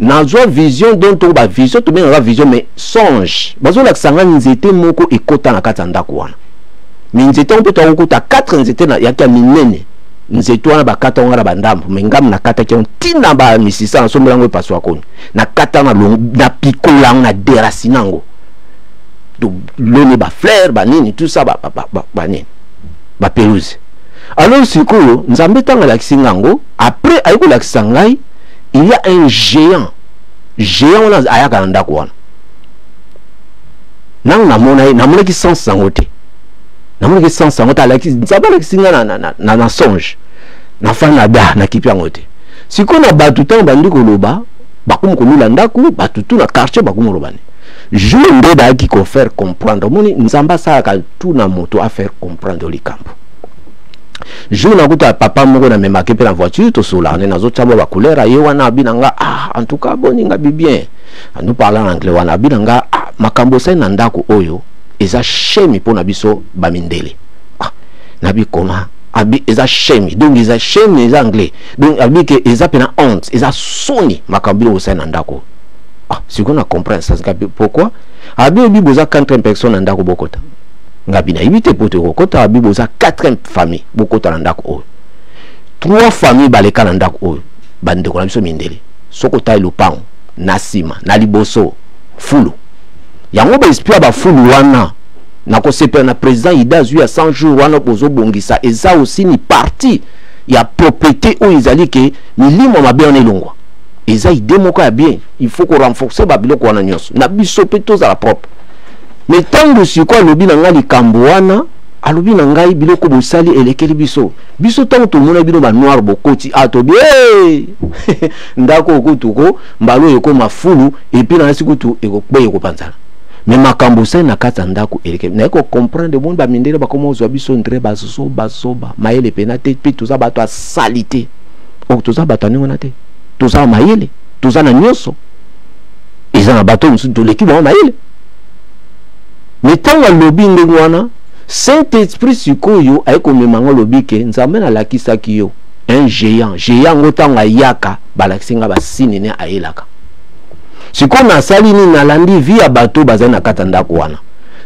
nazwa vision dont to ba vision to bien vision mais songe bazo la sanga nzete moko ekota na kati ndako wana mais nzete on peut to okuta 4 nzete na yaka minene nzete wana bakata ngala bandambo mais ngam na kata ki on tina ba misisa na sombo lango paswa koni na kata na na pikola na deracinango do lone ba fleur ba nini tout ça ba nini ba pelouse. Alors sikoyo nzambe tanga la kisingango après ayiko la kisangai il y a un géant on a ayaka ndako wana nang namona ki sens sangote namona ki sens sangote ala ki nzaba la kisinga na songe na fana ba na kipi yangote siko na batu tan bandi koloba bakumu kolula ndako batutu na quartier bakumu robane je nde da ki ko faire comprendre moni nzamba sa ka tout na moto à faire comprendre likambo. Je na kuta papa moko na memake pe na voiture to sola na zo tabo ba couleur aye wana binanga en tout cas boni nga bien nous parlons anglais wana binanga makambo sai na ndako oyo eza shemi pona biso ba mindele na bi koma abi eza shemi donc eza shemi eza anglais donc abi ke eza pena honte eza soni makambo sai na ndako si on a comprendre ça pourquoi abi bi boza 4 personnes na ndako bokota ngabina ibite pote kokota biboza 4 familles bokota na ndako oyo 3 familles baleka na ndako oyo bande ko na biso mindele soko tayi lopango na sima na liboso fulu yango ba espia ba fulu wana na ko sepe na président idazu ya 100 jours wana bozo bongisa eza aussi ni partie ya propriété o izali ke milimo mabe on elongwa eza ide moko ya bien il faut ko renforcer ba biloko wana nyonso na biso pe toza la propre. Mais tant que si quoi lobi na ngali kamboana alobi na ngai biloko bosali elekeli biso biso tant to mona bino ba noir bokoti atobi ndako okutuko mbalo yeko mafulu et puis na sikutu ekokbe ekopanzala mais makambo sai na kata ndako elekeli na ko comprendre bon ba mindele ba komo zo biso ndre basoba maele penate puis tout ça bato a salité o tout ça bato ningo na te tout ça maele tout ça na nyoso ezana bato musu to l'équipe ba maele. Mais tant que lobby ndengwana Saint-Esprit sikoyo ayeko memanga lobby ke nzambe na lakisa kiyo un géant ngotanga yaka balakisinga basini ne ayelaka siko na sali ni nalandi via bato bazana kata ndako wana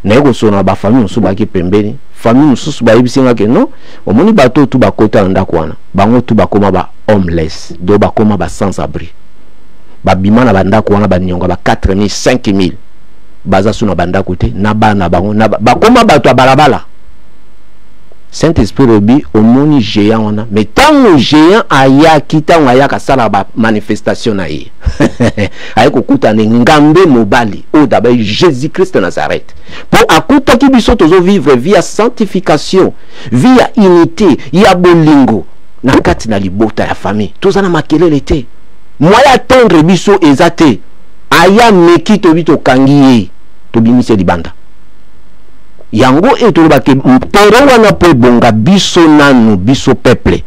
na yeko sona ba famille musu baki pembeni famille musu ba yibisinga ke non omoni bato tu bakota ndako wana bango tu bakoma ba homeless do bakoma ba sans abri ba bimana bandako wana banyonga ba 4000 5000 baza suna banda kote na bana bango na bakoma bato balabala. Saint-Esprit robi omoni géant wana mais tango géant aya kitango aya ka sala ba manifestation na ye ayeko kuta ne ngambe mobali o d'abord Jésus-Christ de Nazareth pour akuta ki biso tozo vivre via sanctification via unité ya bolingo na kati na libota ya famille tozana makelele te moya attendre biso ezate aya meki to bito kangiye to bimise libanda yango eto ba ke mpero wana po bonga biso nanu biso peuple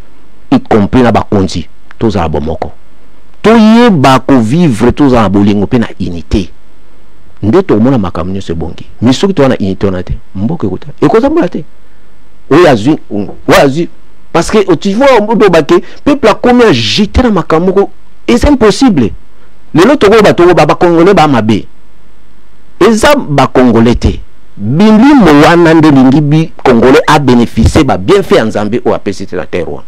y compris na ba konzi to za bomoko to yeba ko vivre to za bolingo pe na unité ndeto mona makamnyo se bongi misoki to na unité on ate mboke kota ekoza mbola te oyazi parce que tu vois odo ba ke peuple a combien jeter na makamoko et c'est impossible. Le lot togo ba congolais ba mabe eza ba congolais te bimbi mowana nde lingi bi congolais a bénéficié ba bien fait nzambe o apesite la terre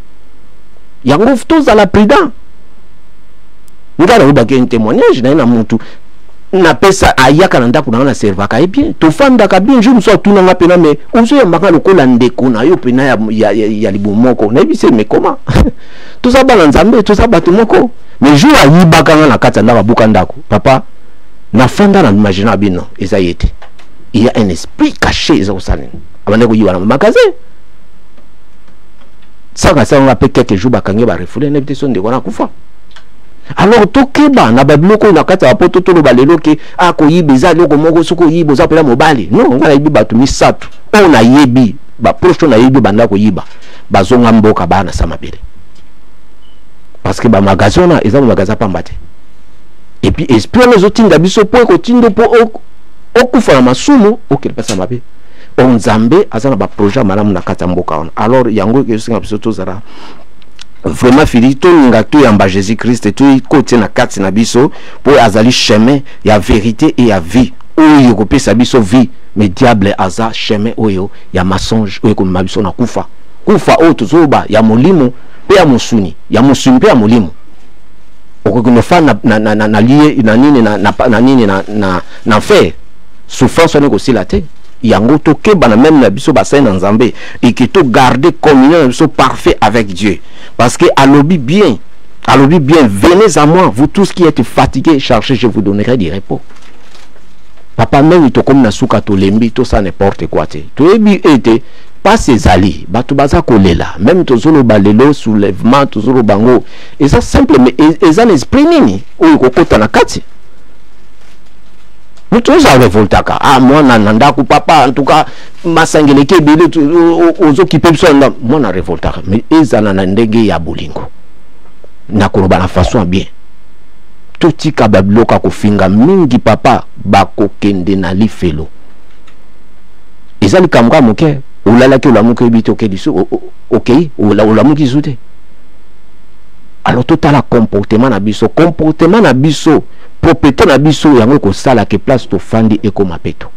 yango toza la prudent ngala ba ke témoignage na mutu na pesa ayaka na ndako na servaka et bien to fanda ka bien jour so tuna nga pena mais ozo ya mbaka lokola ndeko na yo pena ya libomoko na bise mais comment to za bala nzambe to za bato moko mais jour ayibaka na kata ndaba buka ndako papa na fanda na imaginer bino eza yete il y a un esprit caché eza osalen abande ko yiwa na magasin saka sa on a quelques jours bakange ba refoule na bite so ndeko na kufa. Alors tokeba na babiloko na kata apoto to balelo ke ako yibiza loko moko soko yibo za pela mobali non ngala yibi batu misatu on a yebi ba proche na yebi banda ko yiba bazonga mboka bana sama bele parce que ba magasin na eza magasin pambate et puis esprit les autres tinga biso po ko tindo po okufa na masumu okele pasa mabe on zambe azana ba projet malamu na kata mboka on alors yango ke singa biso to zara vraiment fili to ninga to yamba Jésus Christ to côté na kati na biso pour azali chemin ya vérité et ya vie oyo ko pesa biso vie mais diable aza chemin oyo ya mensonge oyo ko mabiso na kufa o tuzoba ya molimo pe ya musuni pe ya molimo okokunofa na lié na nini na nini na faire souffrance ne ko silate yango to keba na même na biso basai na nzambe et que to garder communion na biso parfait avec Dieu parce que alobi bien venez à moi vous tous qui êtes fatigués et chargés je vous donnerai du repos. Papa même to comme na suka to lembi to ça n'importe quoi te to ebi ete pas ces alliés bato baza kolela même to zolo balelo soulèvement to zolo bango et ça simple mais ils ont l'esprit nini oyo kokota na kati. Nous tous à révoltaka. Ah, moi, nandaku papa, en tout cas, ma sangeleke bile, aux autres qui peuvent se rendre. Moi, na révoltaka. Mais ils en ont ndenge ya bolingo. Na koloba na façon bien. Tout ka babloka ko finga mingi papa, bako kende na li felo. Ezali kamka moke, ulala ke ulamuke bito ke diso, ok, ulamuki zute. Alors tout à la comportement na biso propriété na biso yango ko sala ke place to fandi et comme apeto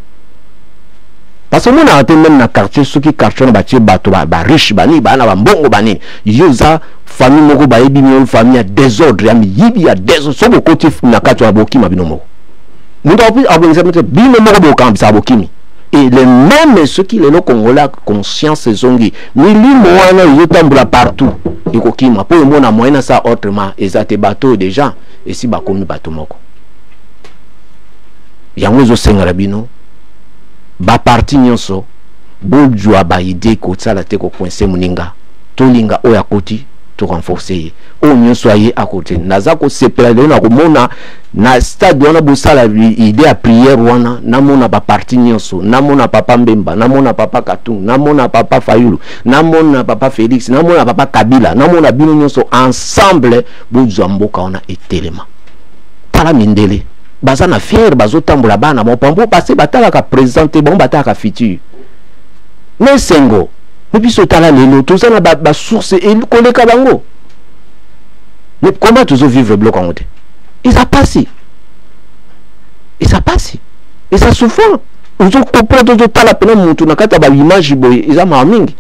parce que mon arrêté même na quartier ceux qui quartier na batie bato ba riche bani bana ba mbongo bani yoza famille moko ba yebi mi famille ya désordre ya mi yibi ya désordre so ko côté na kati ya bokima binomo mundo api abongisamente bino moko bokambisa bokimi et les mêmes ceux qui les congolais conscience zongi milimo wana yotambula partout ikokima po mona moyena ça autrement ezate bateau déjà et si bakomi bateau moko yango zo senga bino ba parti nyonso bojua ba idée ko tsala te ko coincer muninga to linga oya koti to renforcer o nyonso aye à côté naza ko sepela na ko mona na stade wana bosala idée à prière wana na mona ba parti nyonso na mona papa Mbemba na mona papa Katung na mona papa Fayulu na mona papa Félix na mona papa Kabila na mona bino nyonso ensemble bojua mboka wana etelema tala mindele baza na fier bazo tambola bana mopambo passé batala ka présenter bon batala ka futur mais sengo biso tala lelo tout ça na ba source et koleka bango mais comment tu veux vivre bloc en haut et ça passe et ça souffre on se comprend tout tala pena mutu na kata ba image boy isa mamingi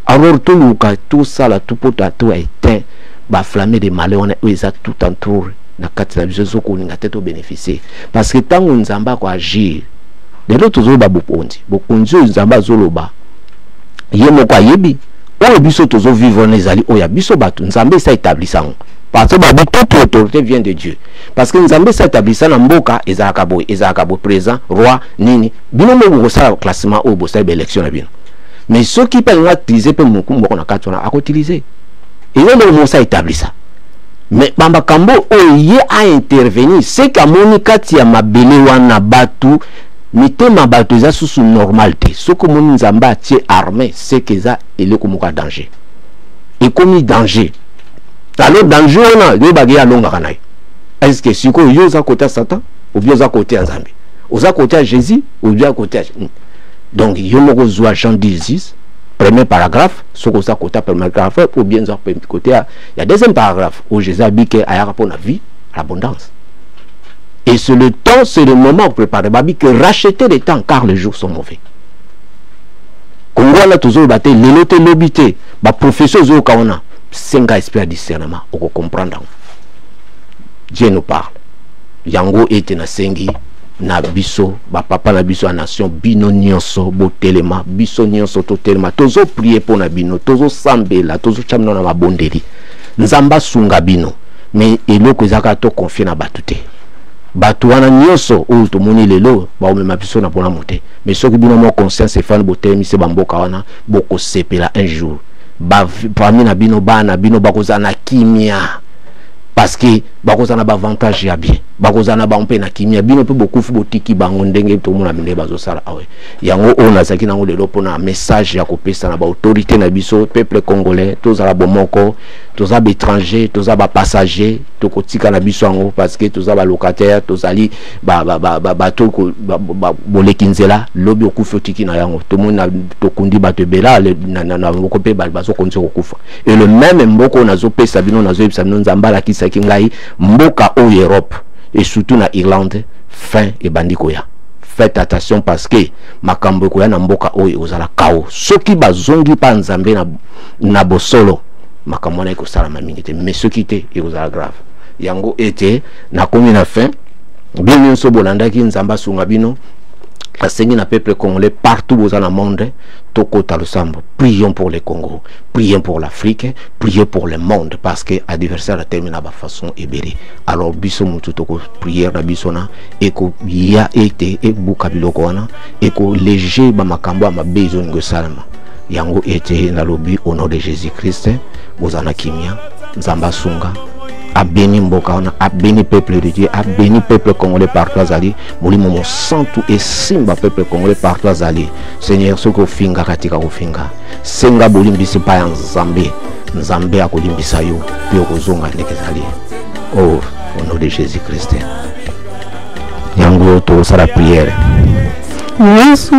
alors tout luka tout ça la tout poto to éteint ba flamme de malheur on est tout entouré na kati na biso ko ninga teto bénéficier parce que tango nzamba ko agir de l'autre zo ba bokonzi nzamba zoloba yemo kwa yebi o biso tozo vivre nezali o ya biso batu nzambe sa établissant parce que toute autorité vient de Dieu parce que nzambe sa établissant na mboka ezaka bo présent roi nini bino mo ko sala classement o bo sa élection na bino mais ceux qui peuvent utiliser pe mukumbo ko na kati na akotiliser et on mo sa établissant mais bamba kambo oye a intervenir c'est qu'à monikati ya mabele wana batu mitema batu za sous normalité ce que mon nzamba tie armé c'est que ça ele ko moka danger et comme danger alors danger on le bagay alonga kanai est-ce que siko yo za côté Satan ou bien za côté nzambe ou za côté Jésus ou bien côté donc yo moko zo Jean 10 premier paragraphe, ce que ça côté premier paragraphe, ou bien côté il y a deuxième paragraphe où Jésus a dit qu'il y a rapport à la vie, à l'abondance. Et c'est le temps, c'est le moment pour préparer Babi que racheter les temps car les jours sont mauvais. Congo là toujours batté, l'éloté l'obité, ba professeur zo kaona, 5 esprit à discernement, on comprendre. Dieu nous parle. Yango était na sengi. Na biso ba papa na biso a nation bino nyonso botelema biso nyonso totelema tozo prier pour na bino tozo sambela tozo chamna na mabondeli nzamba sunga bino mais eloko ezaka to confier na batute batu wana nyonso o to moni lelo ba o mema biso na pona mote mais soki bino mo conscience fan botelemi se bamboka wana boko sepela un jour ba parmi na bino bana bino bakozana kimia parce que bakozana ba avantage ya bien bakozana ba mpe na kimia bino pe beaucoup fu botiki bango ndenge to mona binde bazo sala awe yango ona zaki nango lelo pona message ya kopesa na ba autorité na biso peuple congolais tozala bomoko toza ba étranger toza ba passager to kotika na biso yango parce que toza ba locataire tozali ba to bolekinzela lobi okufa tiki na yango to mona to kundi ba te bela na mboko pe bazo konti kokufa et le même mboko nazo pesa bino nazo yebisa bino nzambala kisaki ngai mboka o Europe et surtout na Irlande fin et bandikoya faites attention parce que makambo koya na mboka oyo ozala kao soki bazongi pa nzambe na bosolo makambo na ko sala mamingite mais soki te e ozala grave yango ete na komi na fin bien so bolandaki nzamba sunga bino asengi na peuple congolais partout dans le monde tokota lusambo prions pour le Congo prions pour l'Afrique prions pour le monde parce que adversaire a terminé de façon ebéré alors biso mutu toko prière na bisona eko ya ete e buka biloko wana eko léger ba makambo ma besoin ngo salama yango ete na lobi au nom de Jésus-Christ bozana kimia nzamba sunga a béni mboka on a béni peuple de Dieu a béni peuple congolais partout azali molimo mo santu et simba peuple congolais partout azali Seigneur soko finga katika kufinga senga bolimbisi pa ya nzambe akolimbisa yo pe okozonga nekezali oh au nom de Jésus-Christ yango to sala prière Yesu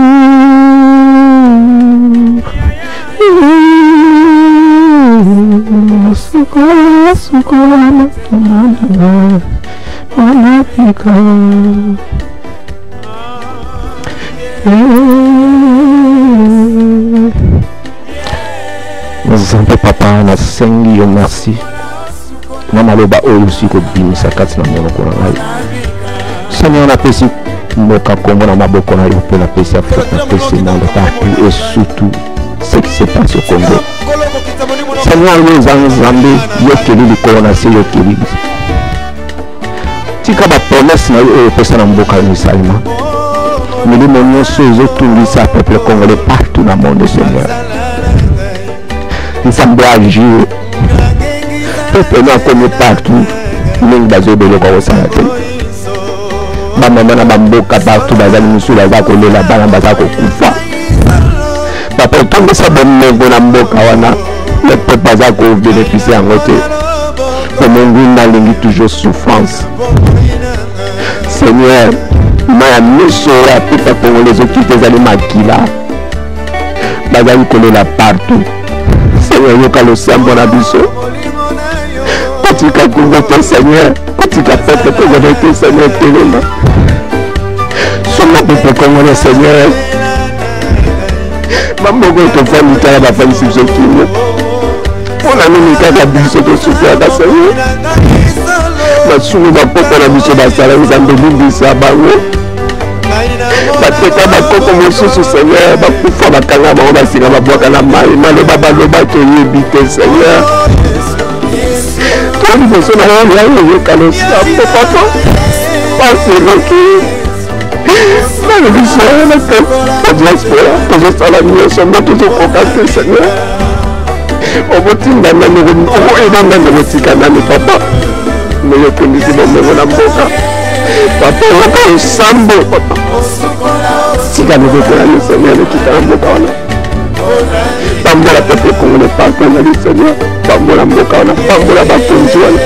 Sukora wanapika Nzambe papa na sengi yo merci na maloba oyo siko bimisa kati na monoko na ngai Seigneur na pesi mboka Kongo na maboko na yo pe na pesi Afrique na pesi monde partout et surtout ce qui se passe au Congo Seigneur nous Nzambe yokeli likolo na se yokeli tika ba promesse na yo pesa na mboka misalima milimo nyonso ezotungisa peuple congolais partout dans le monde Seigneur Nzambe agir peuple na comme partout ndenge bazobelo kwa kosala te bamama na bamboka partout bazali misula baza kolela bana baza kokufa papa tongesa bomengo na mboka wana le peuple baza bénéficier yango te omongi nalingi toujours souffrance Seigneur maya miso ya peuple congolais ezokite ezali makila bazali kolela partout Seigneur yoka losambo na biso kotika Congo te Seigneur kotika peuple congolais te Seigneur telema soma peuple congolais Seigneur bambogo tofandi tala bafandisi biso kimia mpona nini kaka biso tosufraka Seigneur basumu bapoko na biso basala Nzambe limbisa bango bateka bakoko mosusu Seigneur bakufa bakanga bango basinga babwaka na mai maloba baloba toyebi te Seigneur to liboso na yango yoyoka losambo papa baseroki na biso na kati diaspora tozosala nyonso mbo tozokoka te Seigneur obotinda nani okoyebanga nde botika nani papa meyokondisi bomengo na mboka papa oyoka losambo papa tika nozotelani Seigneur ekita na mboka wana pambola peuple congolais partout na Seigneur pambola mboka wana pambola bakonzi wana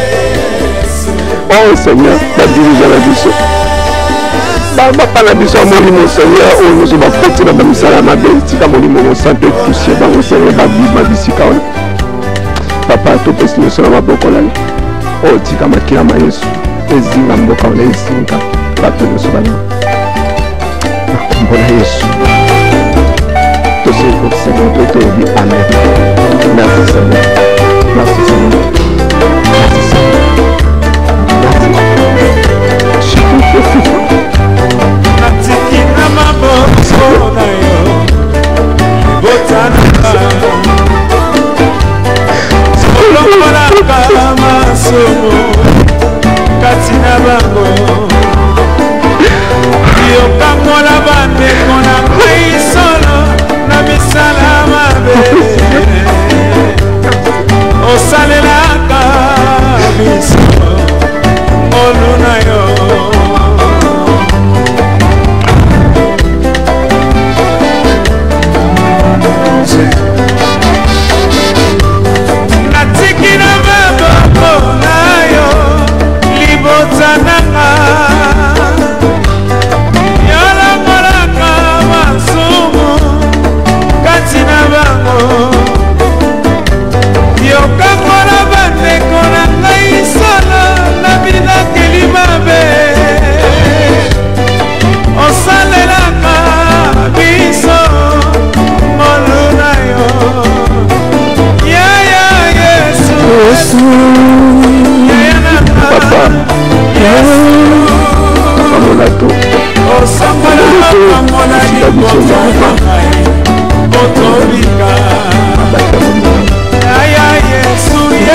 oh Seigneur badirige na biso bapa na biso ya molimo Seigneur oyo nyonso bakoti na bamisala mabe tika molimo mosantu etouche bango Seigneur babima bisika wana papa topesi nyonso na maboko na yo oyo tika makilama Yesu ezinga mboka wana ezinga bato nyonso bana na kombo na Yesu toseko Seigneur toyebi amen merci Seigneur merci Seigneur merci Seigneur Natikina maboko na yo botanaka solomolaka masomo kati na bango yokangola bandeko na ngai solo na misala mabe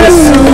Yesu